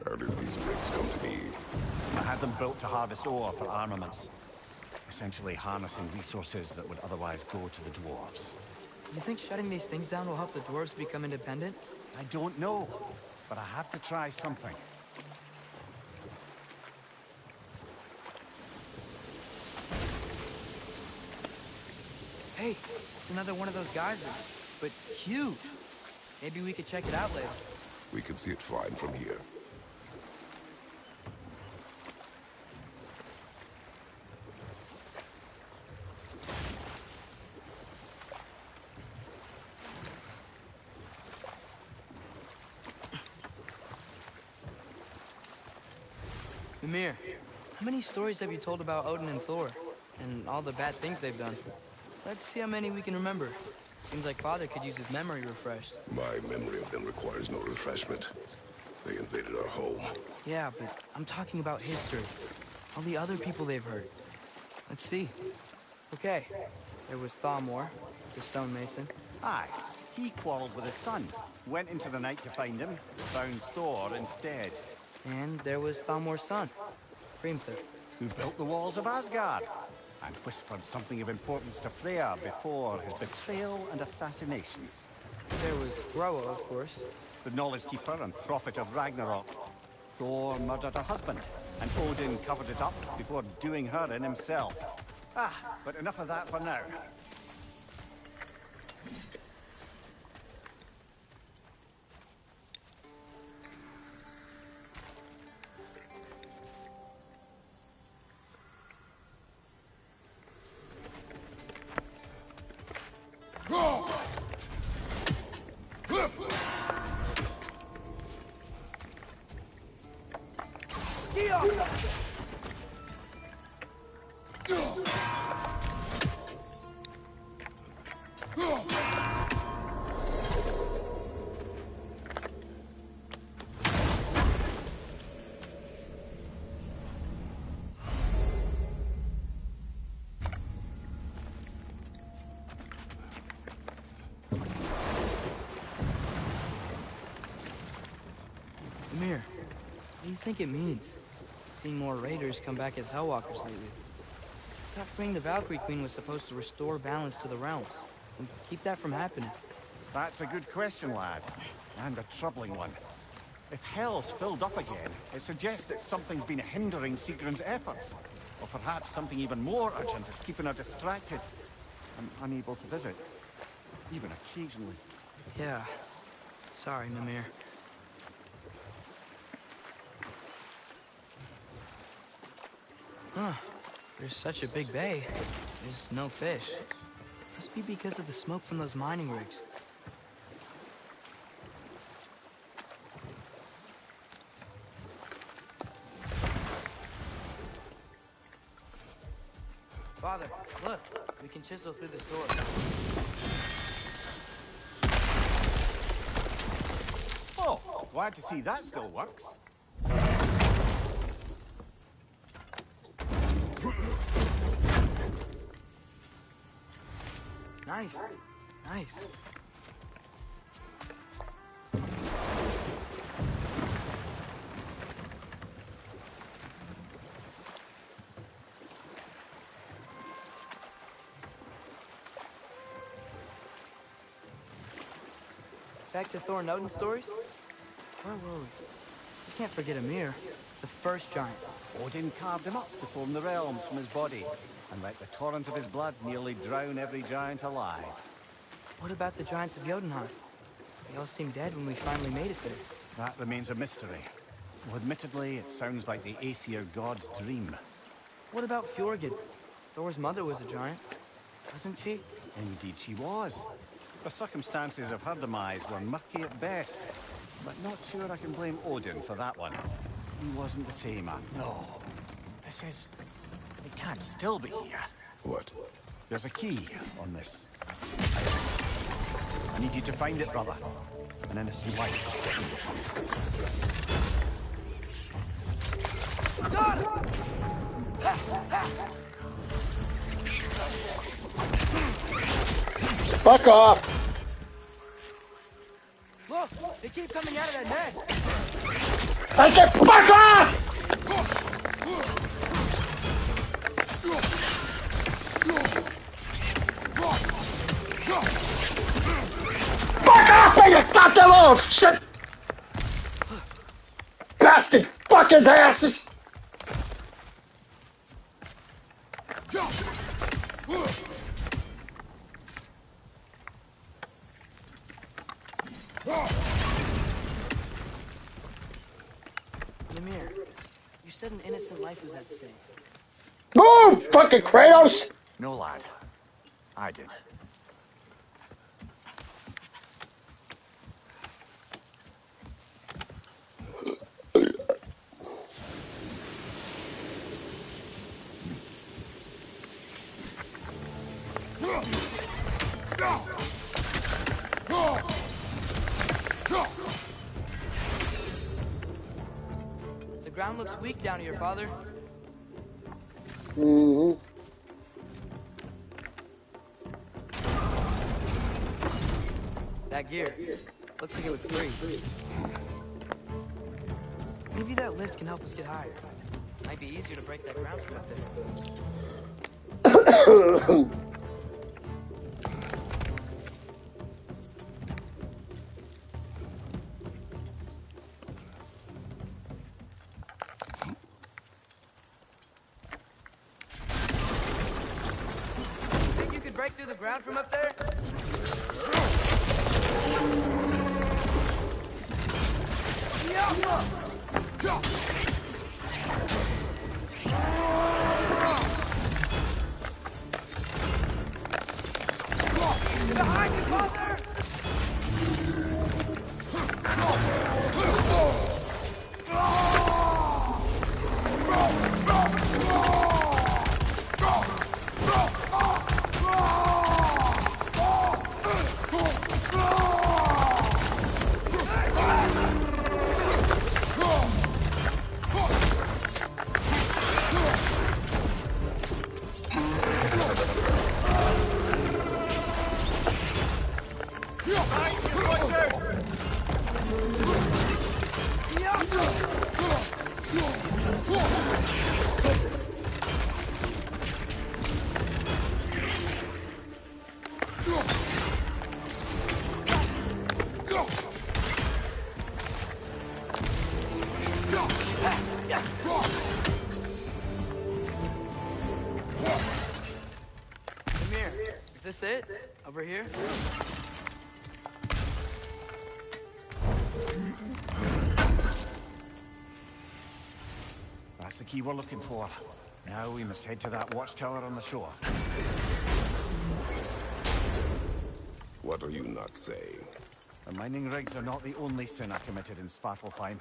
How did these rigs come to be? I had them built to harvest ore for armaments. Essentially harnessing resources that would otherwise go to the dwarves. You think shutting these things down will help the dwarves become independent? I don't know, but I have to try something. Hey, it's another one of those geysers, but huge. Maybe we could check it out later. We can see it fine from here. Mimir, how many stories have you told about Odin and Thor? And all the bad things they've done? Let's see how many we can remember. Seems like Father could use his memory refreshed. My memory of them requires no refreshment. They invaded our home. Yeah, but I'm talking about history. All the other people they've hurt. Let's see. Okay, there was Thamor, the stonemason. Aye, he quarreled with his son. Went into the night to find him, found Thor instead. And there was Thamor's son, Hrimthur. Who built the walls of Asgard, and whispered something of importance to Freya before his betrayal and assassination. There was Groa, of course. The knowledge keeper and prophet of Ragnarok. Thor murdered her husband, and Odin covered it up before doing her in himself. But enough of that for now. Amir, what do you think it means? Seeing more raiders come back as Hellwalkers lately. I thought freeing the Valkyrie Queen was supposed to restore balance to the realms and keep that from happening. That's a good question, lad. And a troubling one. If Hell's filled up again, it suggests that something's been hindering Sigrun's efforts. Or perhaps something even more urgent is keeping her distracted and unable to visit. Even occasionally. Yeah. Sorry, Mimir. Huh. There's such a big bay. There's no fish. Must be because of the smoke from those mining rigs. Father, look. We can chisel through this door. Oh, glad to see that still works. Nice. Nice. Back to Thor and Odin stories? Where were we? You can't forget Ymir, the first giant. Odin carved him up to form the realms from his body, and let the torrent of his blood nearly drown every giant alive. What about the giants of Jotunheim? They all seemed dead when we finally made it there. That remains a mystery. Well, admittedly, it sounds like the Aesir god's dream. What about Fjorgyn? Thor's mother was a giant, wasn't she? Indeed she was. The circumstances of her demise were murky at best, but not sure I can blame Odin for that one. He wasn't the same, no. This is... It can't still be here. What? There's a key on this. I need you to find it, brother. An innocent wife. Fuck off! Look! They keep coming out of that net! I said fuck off! Fuck off, you goddamn little shit! Bastard! Fuck his asses! Ymir, you said an innocent life was at stake. Move, fucking Kratos! No, lad. I did. The ground looks weak down here, Father. Mm-hmm. That gear. Looks like it would freeze. Maybe that lift can help us get higher. Might be easier to break that ground from up there. break through the ground from up there? Behind you, mother! Is this it? Over here? That's the key we're looking for. Now we must head to that watchtower on the shore. What are you not saying? The mining rigs are not the only sin I committed in Svartalfheim.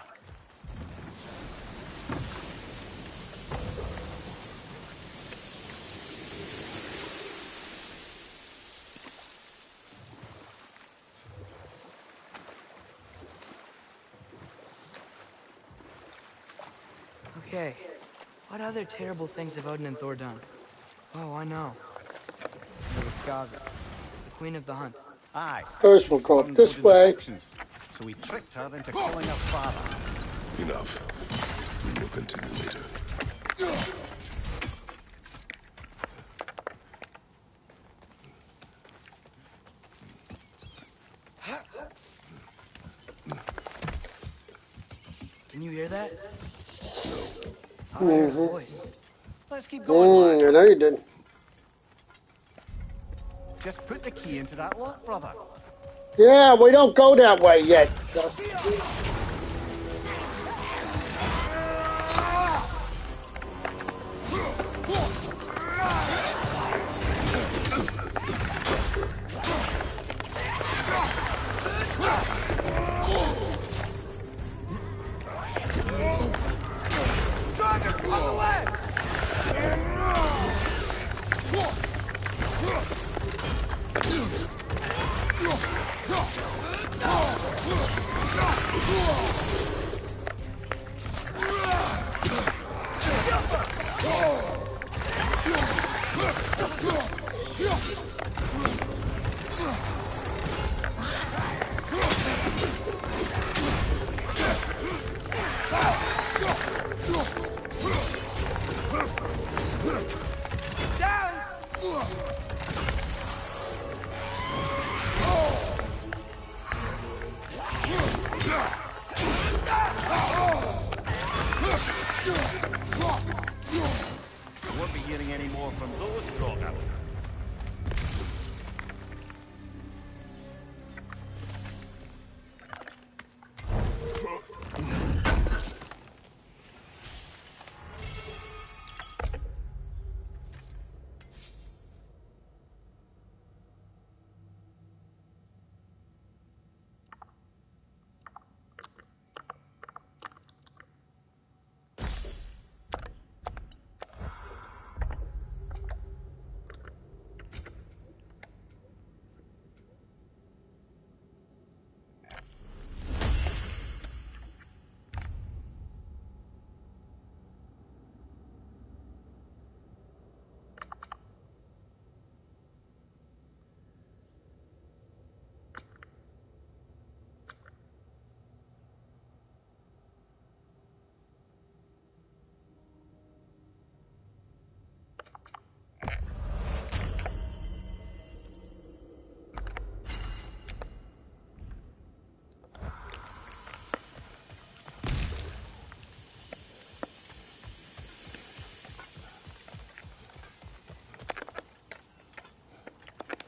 Okay. What other terrible things have Odin and Thor done? Oh, I know. There was Skaga, the queen of the hunt. Aye. First we'll go Stormed this Odin's way. affections, so we tricked her into killing her father. Enough. We will continue later. Can you hear that? Mm-hmm. Let's keep going, I lad. know you did. Just put the key into that lock, brother. Yeah, we don't go that way yet. So.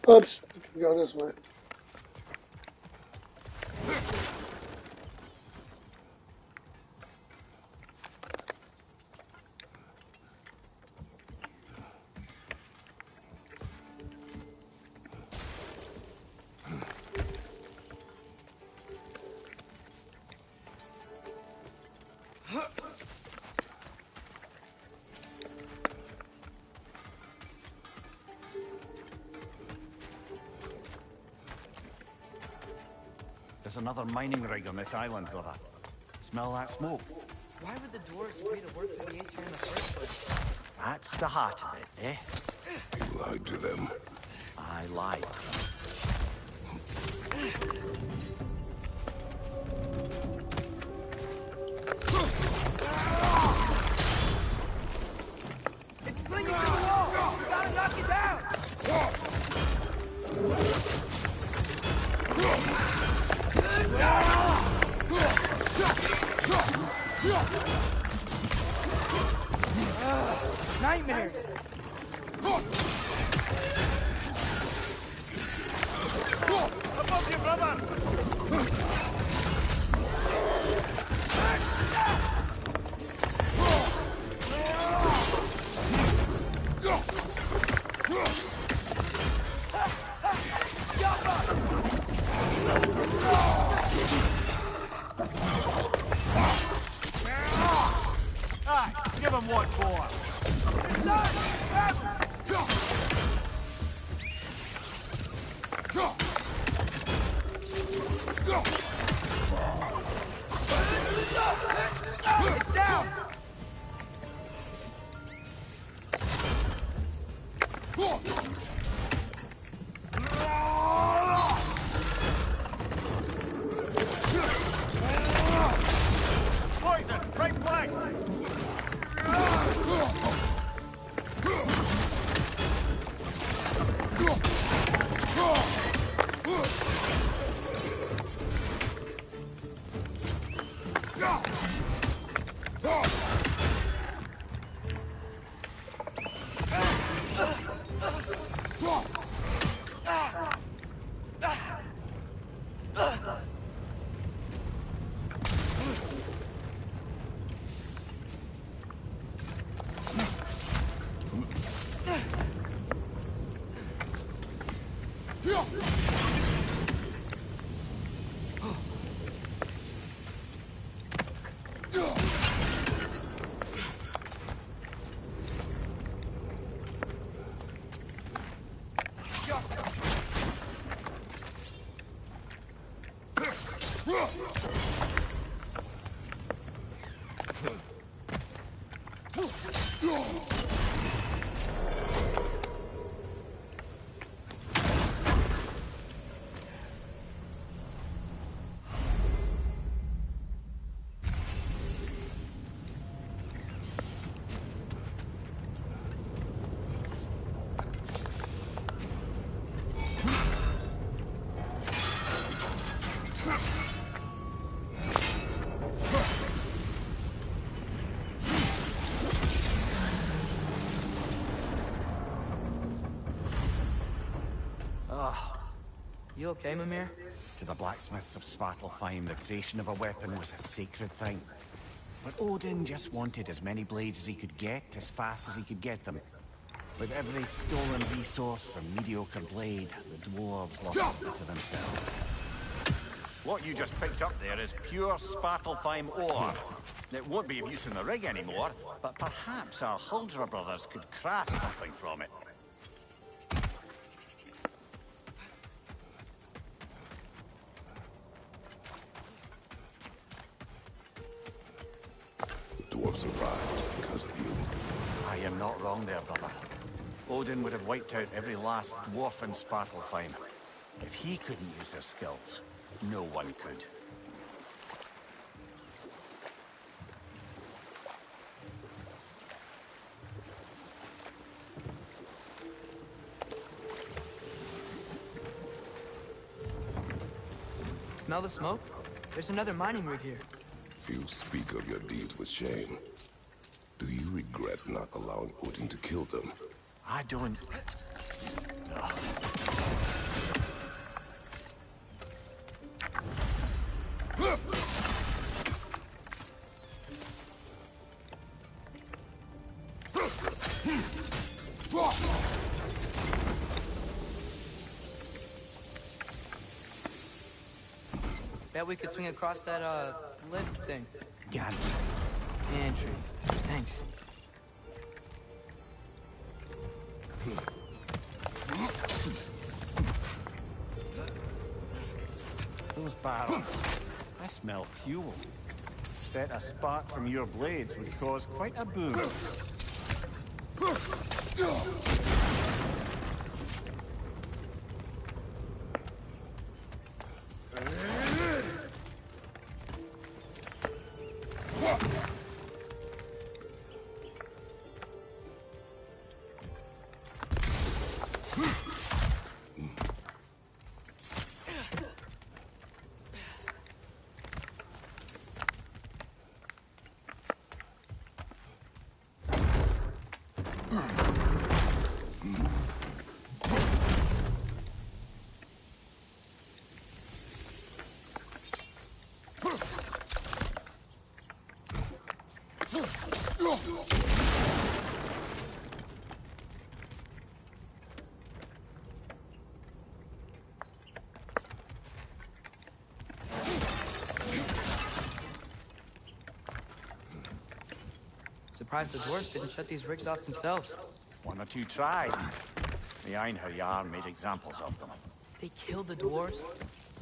Oops, we can go this way. There's another mining rig on this island, brother. Smell that smoke? Why would the dwarves agree to work for the Aesir in the first place? That's the heart of it, eh? You lied to them. I lied. It's clinging to the wall! We gotta knock it down! Nightmares! Above you, brother! Aye, give him what for. It's down! Poison, right flank! You okay, Mimir? To the blacksmiths of Svartalfheim, the creation of a weapon was a sacred thing. But Odin just wanted as many blades as he could get, as fast as he could get them. With every stolen resource or mediocre blade, the dwarves lost it to themselves. What you just picked up there is pure Svartalfheim ore. It won't be of use in the rig anymore, but perhaps our Huldra brothers could craft something from it. The dwarves arrived because of you. I am not wrong there, brother. Odin would have wiped out every last dwarf in Svartalfheim. If he couldn't use their skills, no one could. Smell the smoke? There's another mining rig here. You speak of your deeds with shame. Do you regret not allowing Odin to kill them? I don't... Ugh. Bet we could swing across that, lift thing. Gantry. Entry. Thanks. Those barrels. I smell fuel. Bet a spark from your blades would cause quite a boom. Surprised the dwarves didn't shut these rigs off themselves. One or two tried. The Einherjar made examples of them. They killed the dwarves?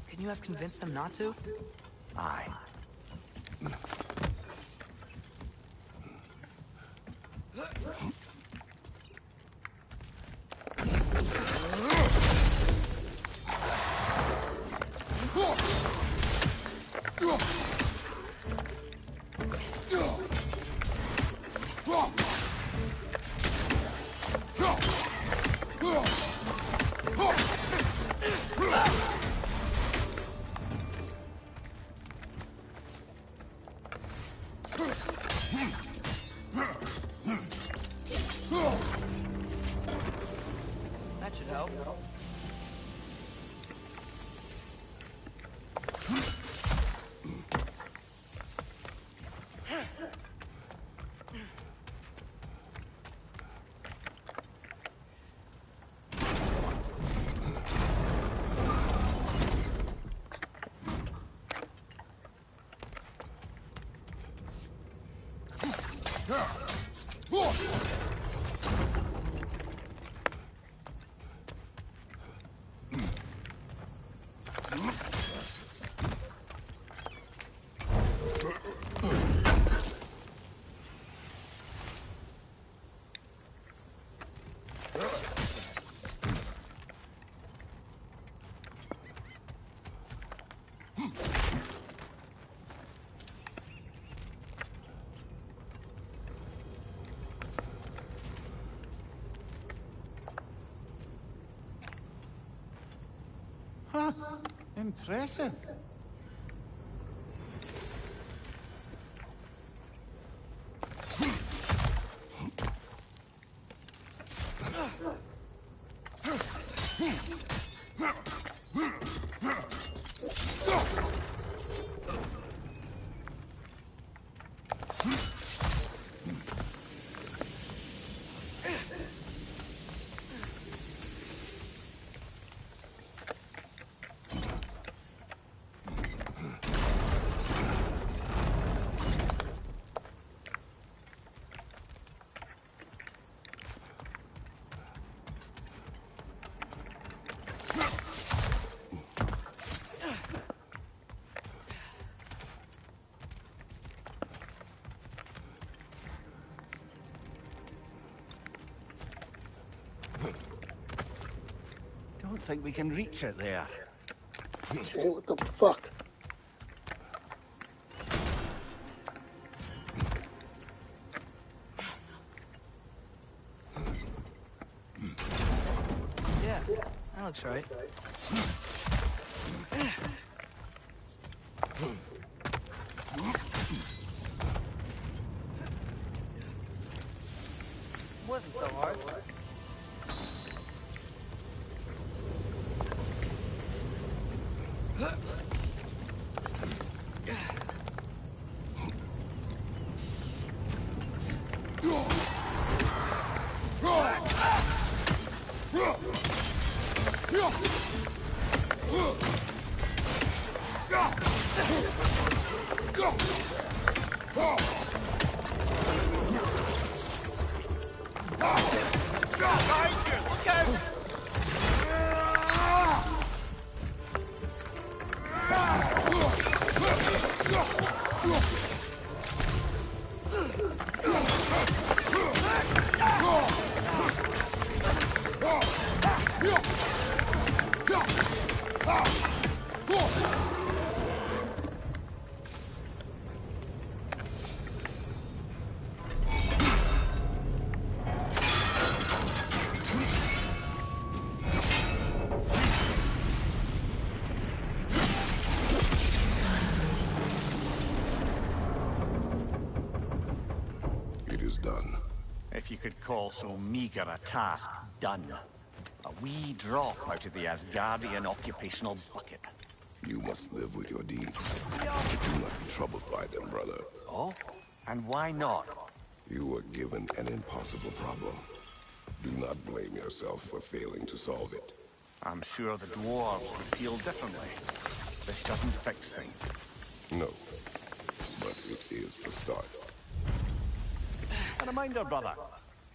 Couldn't you have convinced them not to? Aye. That should help. Huh. Impressive. Don't think we can reach it there. Hey, what the fuck? Yeah, that looks right. Wasn't so hard. It is done. If you could call so meager a task done. A wee drop out of the Asgardian occupational bucket. You must live with your deeds. Do not be troubled by them, brother. Oh? And why not? You were given an impossible problem. Do not blame yourself for failing to solve it. I'm sure the dwarves would feel differently. This doesn't fix things. No, but it is the start. A reminder, brother.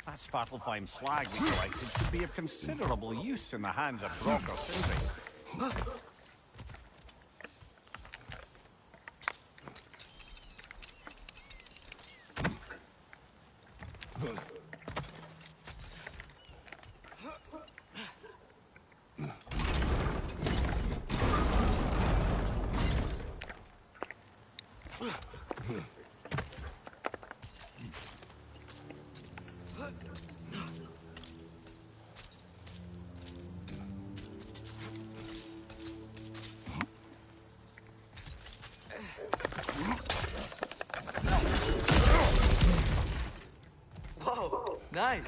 That Svartalfheim slag we collected could be of considerable use in the hands of Brock or Sindri. Whoa, nice.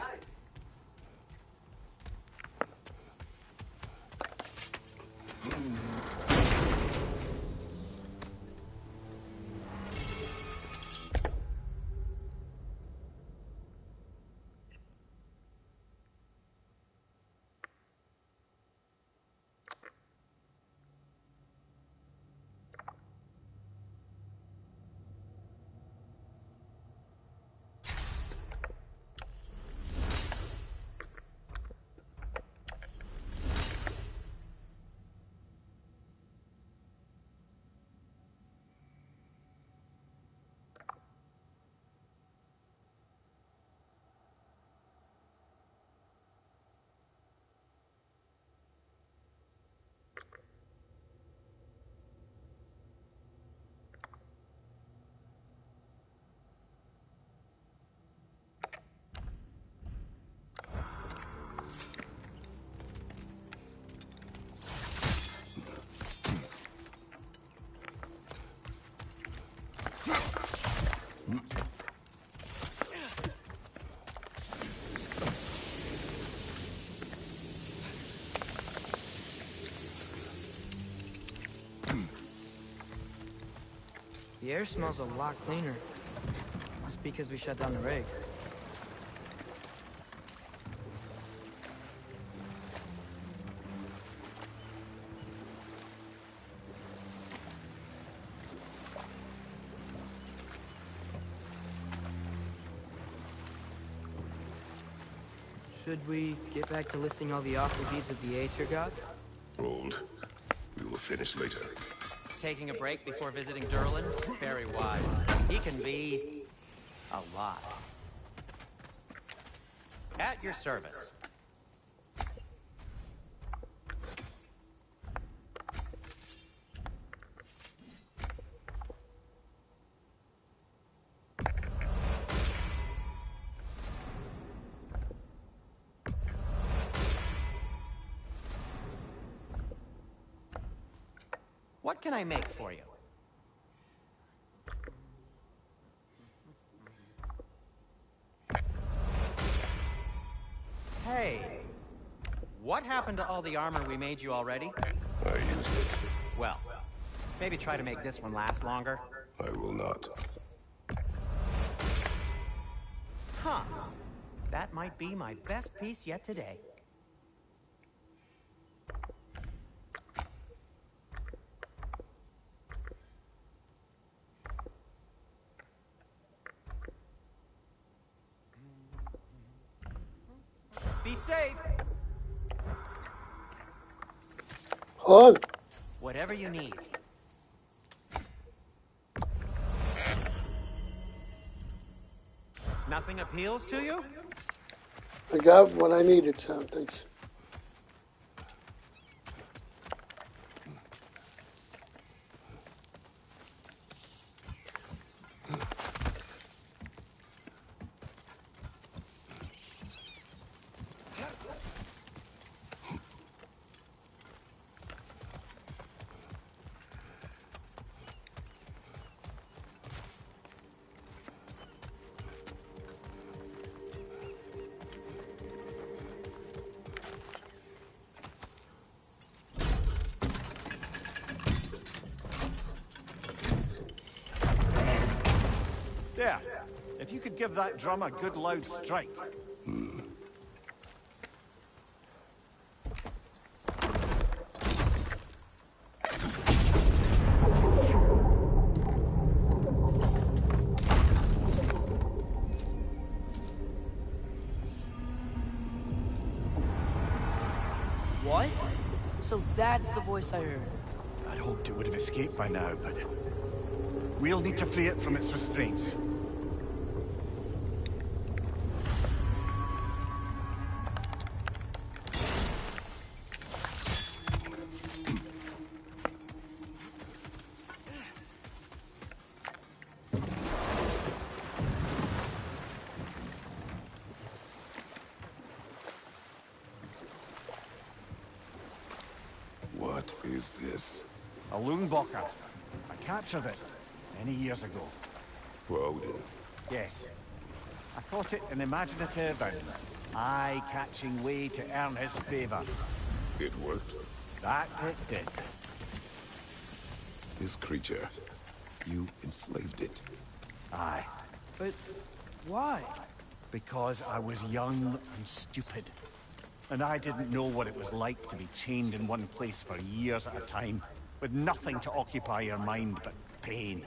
The air smells a lot cleaner. Must be because we shut down the rigs. Should we get back to listing all the awful deeds of the Aether gods? Hold. We will finish later. Taking a break before visiting Durlin? Very wise. He can be... a lot. At your service. What can I make for you? Hey, what happened to all the armor we made you already? I used it. Well, maybe try to make this one last longer. I will not. Huh. That might be my best piece yet today. safe. Hold on. Whatever you need. Nothing appeals to you? I got what I needed, so thanks. There. If you could give that drum a good loud strike. What? So that's the voice I heard. I'd hoped it would have escaped by now, but we'll need to free it from its restraints. What is this? A Loonbocker. I captured it many years ago. For Odin. Yes. I thought it an imaginative and eye-catching way to earn his favor. It worked. That it did. This creature, you enslaved it. Aye. But why? Because I was young and stupid. And I didn't know what it was like to be chained in one place for years at a time, with nothing to occupy your mind but pain.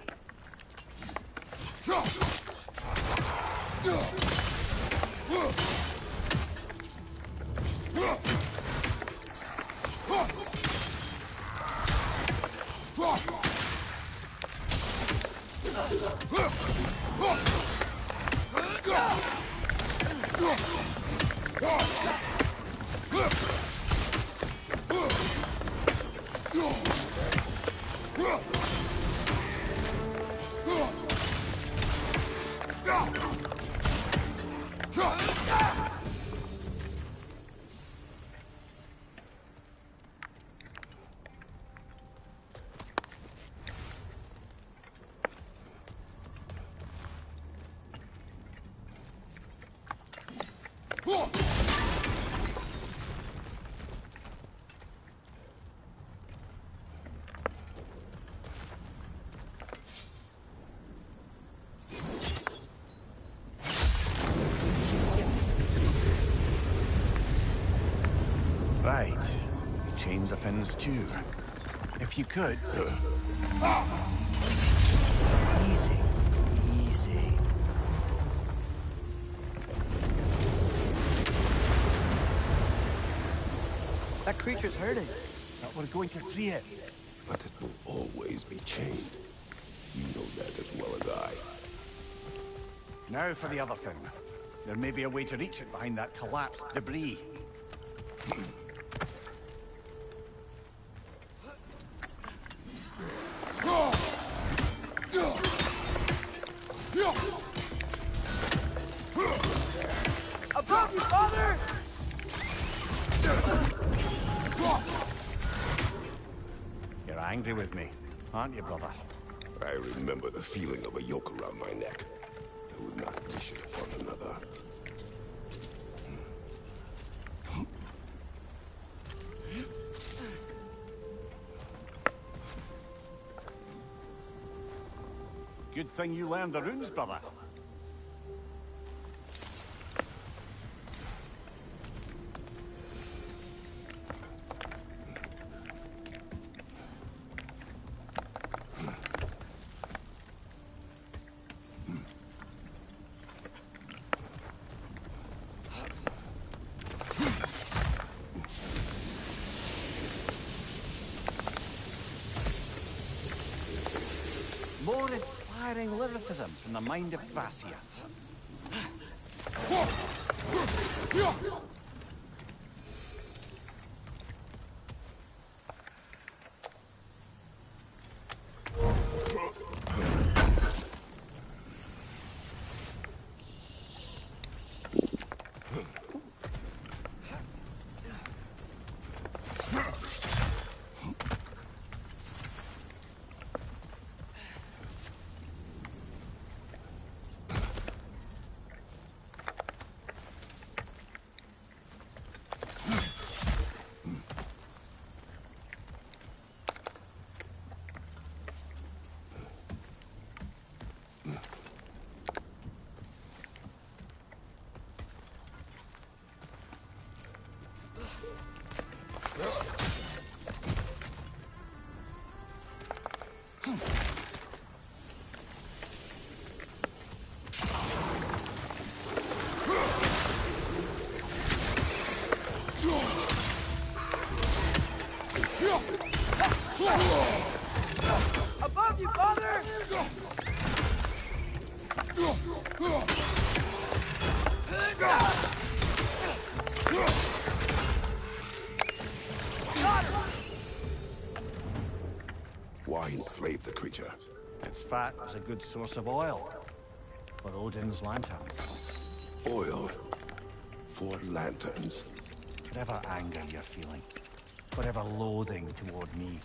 Right. You chained the fins too. If you could... Easy. Easy. That creature's hurting. But we're going to free it. But it will always be chained. You know that as well as I. Now for the other fin. There may be a way to reach it behind that collapsed debris. Above you, father! You're angry with me, aren't you, brother? I remember the feeling of a yoke around my neck. I would not wish it upon another. Good thing you learned the runes, brother. More inspiring lyricism from the mind of Gracia. Above you, father! Why enslave the creature? Its fat was a good source of oil for Odin's lanterns. Oil for lanterns. Whatever anger you're feeling, whatever loathing toward me,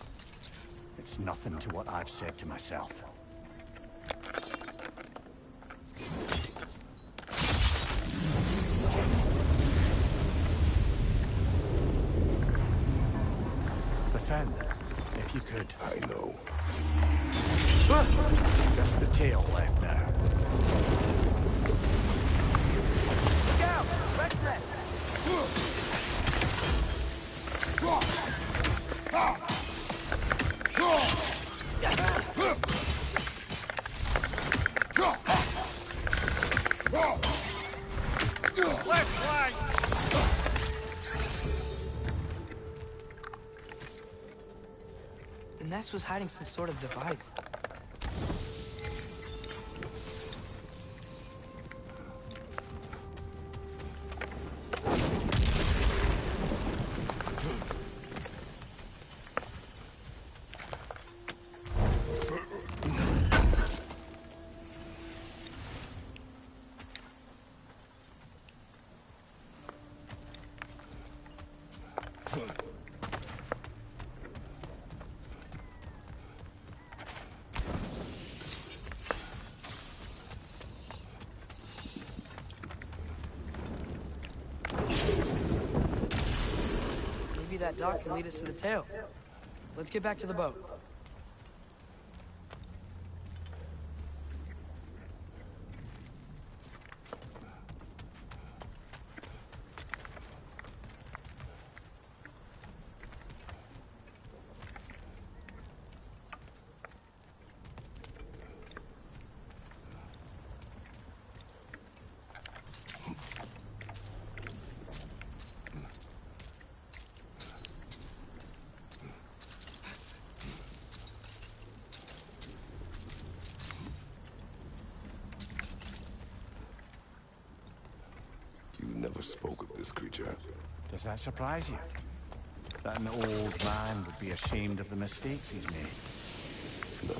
it's nothing to what I've said to myself. Defend, if you could. I know. Just the tail left now. Look out! Rex net! Left flank! The nest was hiding some sort of device. Maybe that dock can lead us to the tail. Let's get back to the boat. You never spoke of this creature. Does that surprise you? That an old man would be ashamed of the mistakes he's made? No.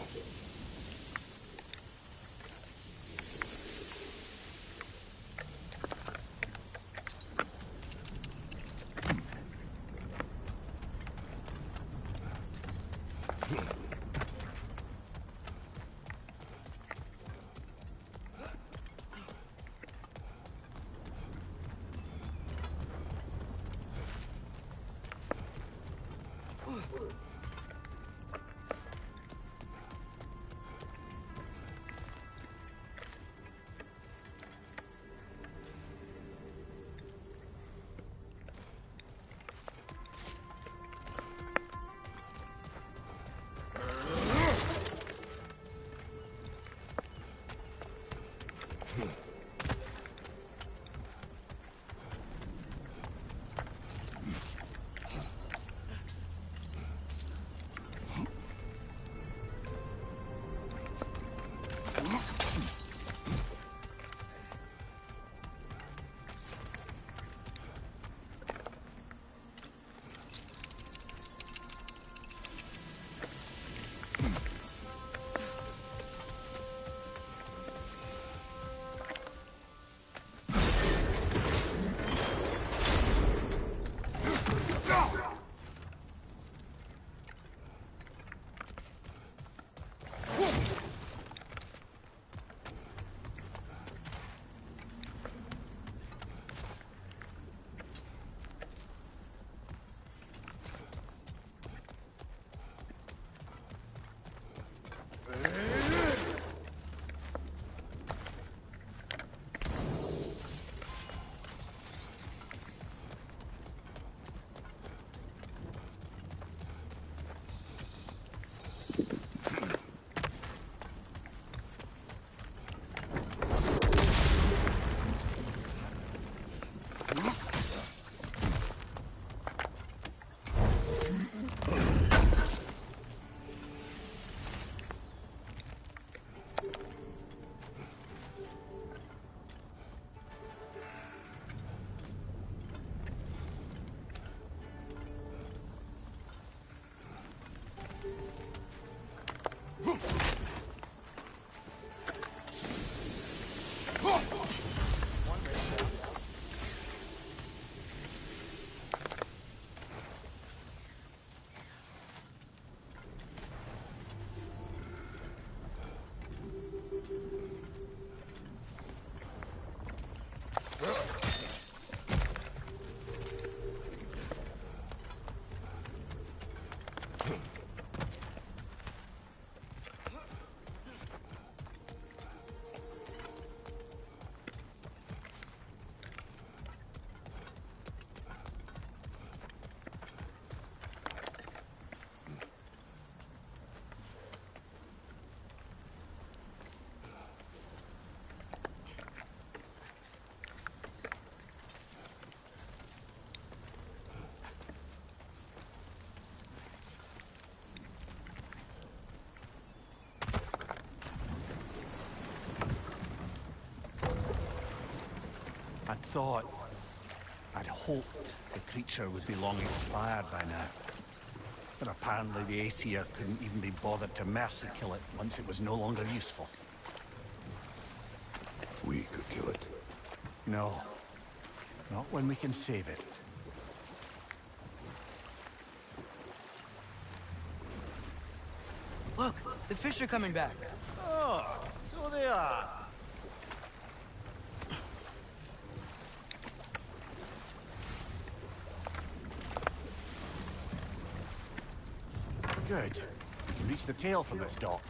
I'd hoped the creature would be long expired by now. But apparently the Aesir couldn't even be bothered to mercy kill it once it was no longer useful. We could kill it. No. Not when we can save it. Look, the fish are coming back. Oh, so they are. Good. You can reach the tail from this dock.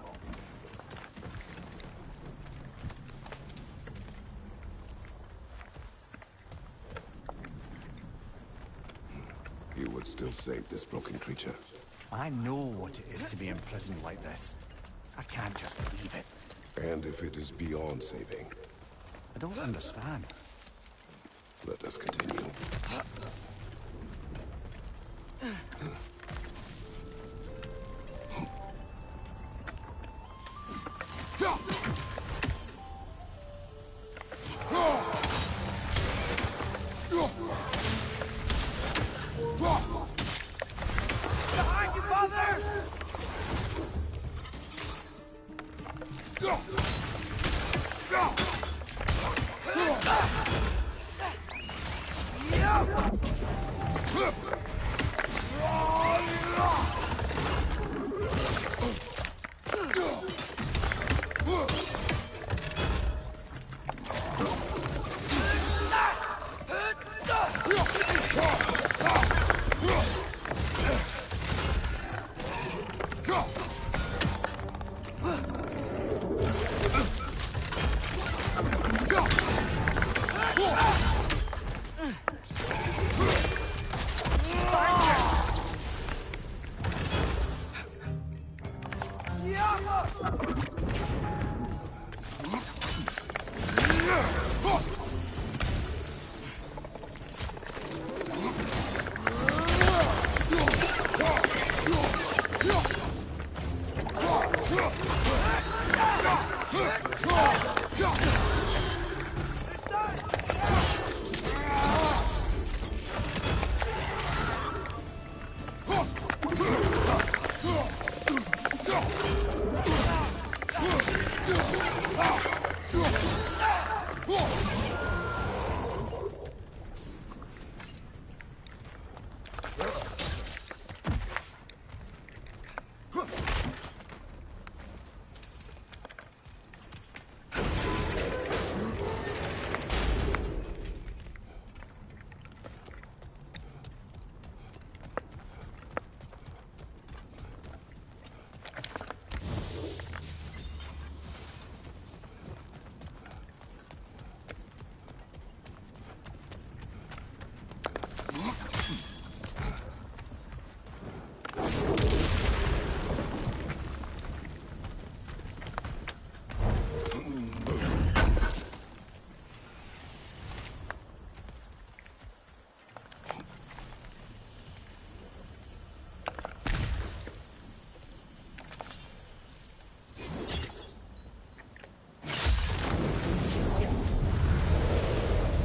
You would still save this broken creature. I know what it is to be imprisoned like this. I can't just leave it. And if it is beyond saving, I don't understand. let us continue. Behind you, father!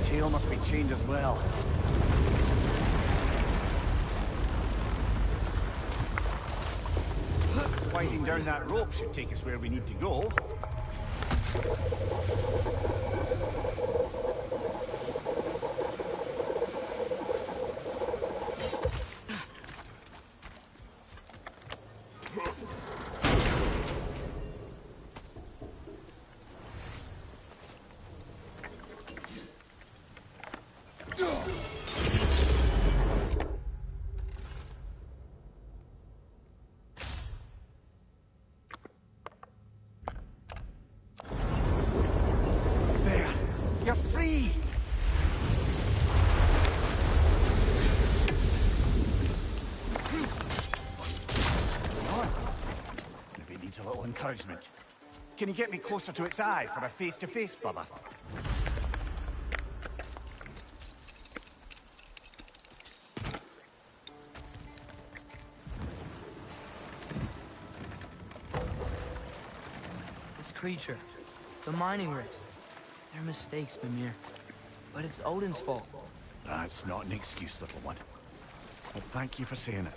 Tail must be chained as well. That's why sliding down that rope should take us where we need to go. You're free! Maybe it needs a little encouragement. Can you get me closer to its eye for a face-to-face, brother? This creature, the mining rigs. They're mistakes, Mimir. But it's Odin's fault. That's not an excuse, little one. But thank you for saying it.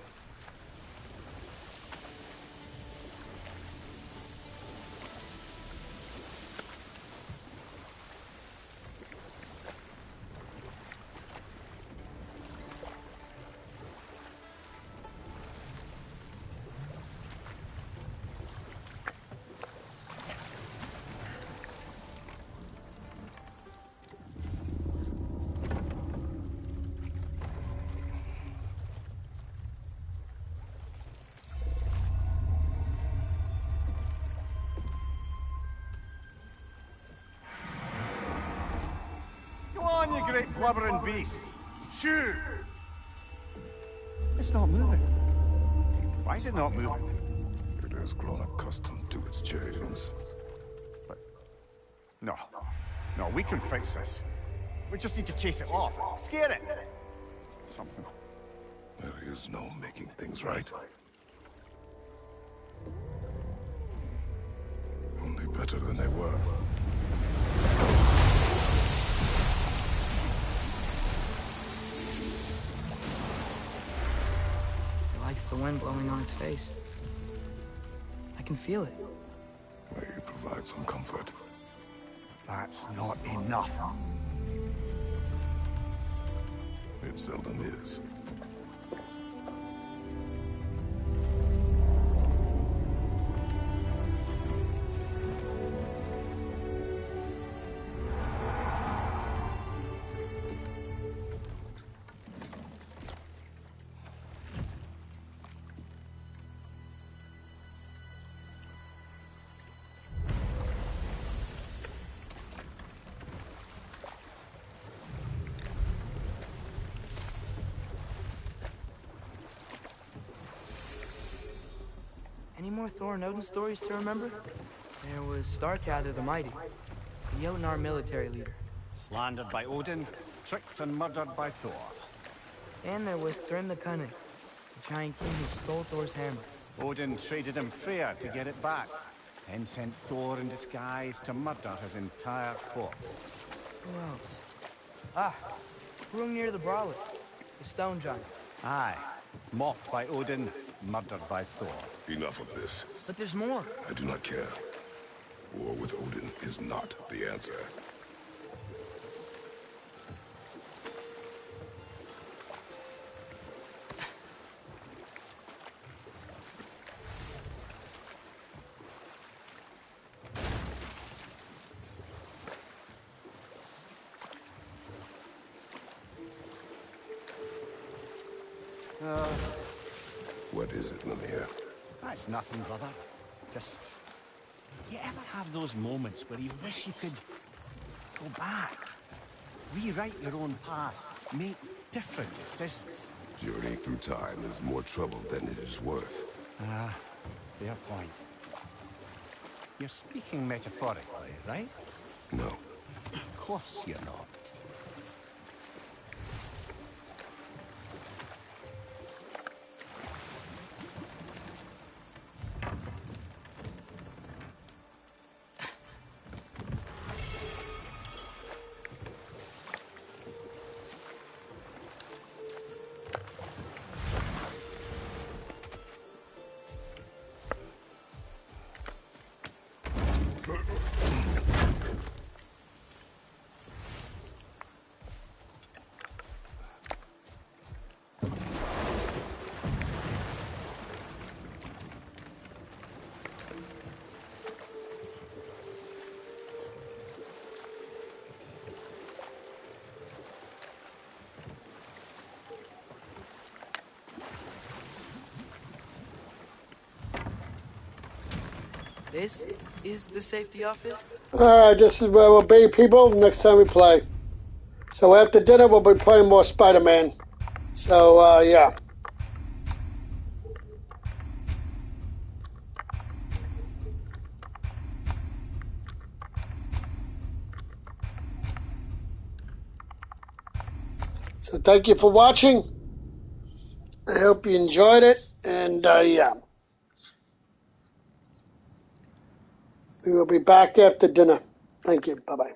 Come on, you great blubbering beast! Shoot! It's not moving. Why is it not moving? It has grown accustomed to its chains. But... No. No, we can fix this. We just need to chase it off. Scare it! Something. There is no making things right. Only better than they were. It likes the wind blowing on its face. I can feel it. May you provide some comfort. That's not enough. It seldom is. Any more Thor and Odin stories to remember? There was Starkadr the Mighty, the Jotnar military leader. Slandered by Odin, tricked and murdered by Thor. And there was Thrym the Cunning, the giant king who stole Thor's hammer. Odin traded him Freyr to get it back, then sent Thor in disguise to murder his entire court. Who else? Ah, Hrungnir the Brawler, the stone giant. Aye, mocked by Odin, murdered by Thor. Enough of this. But there's more. I do not care. War with Odin is not the answer. What is it, Mimir? That's nothing, brother. Just... You ever have those moments where you wish you could go back? Rewrite your own past, make different decisions? Journeying through time is more trouble than it is worth. Ah, fair point. You're speaking metaphorically, right? No. Of course you're not. This is the safety office? Alright, this is where we'll be, people, next time we play. So after dinner, we'll be playing more Spider-Man. So, yeah. So thank you for watching. I hope you enjoyed it. And, yeah. We will be back after dinner. Thank you. Bye-bye.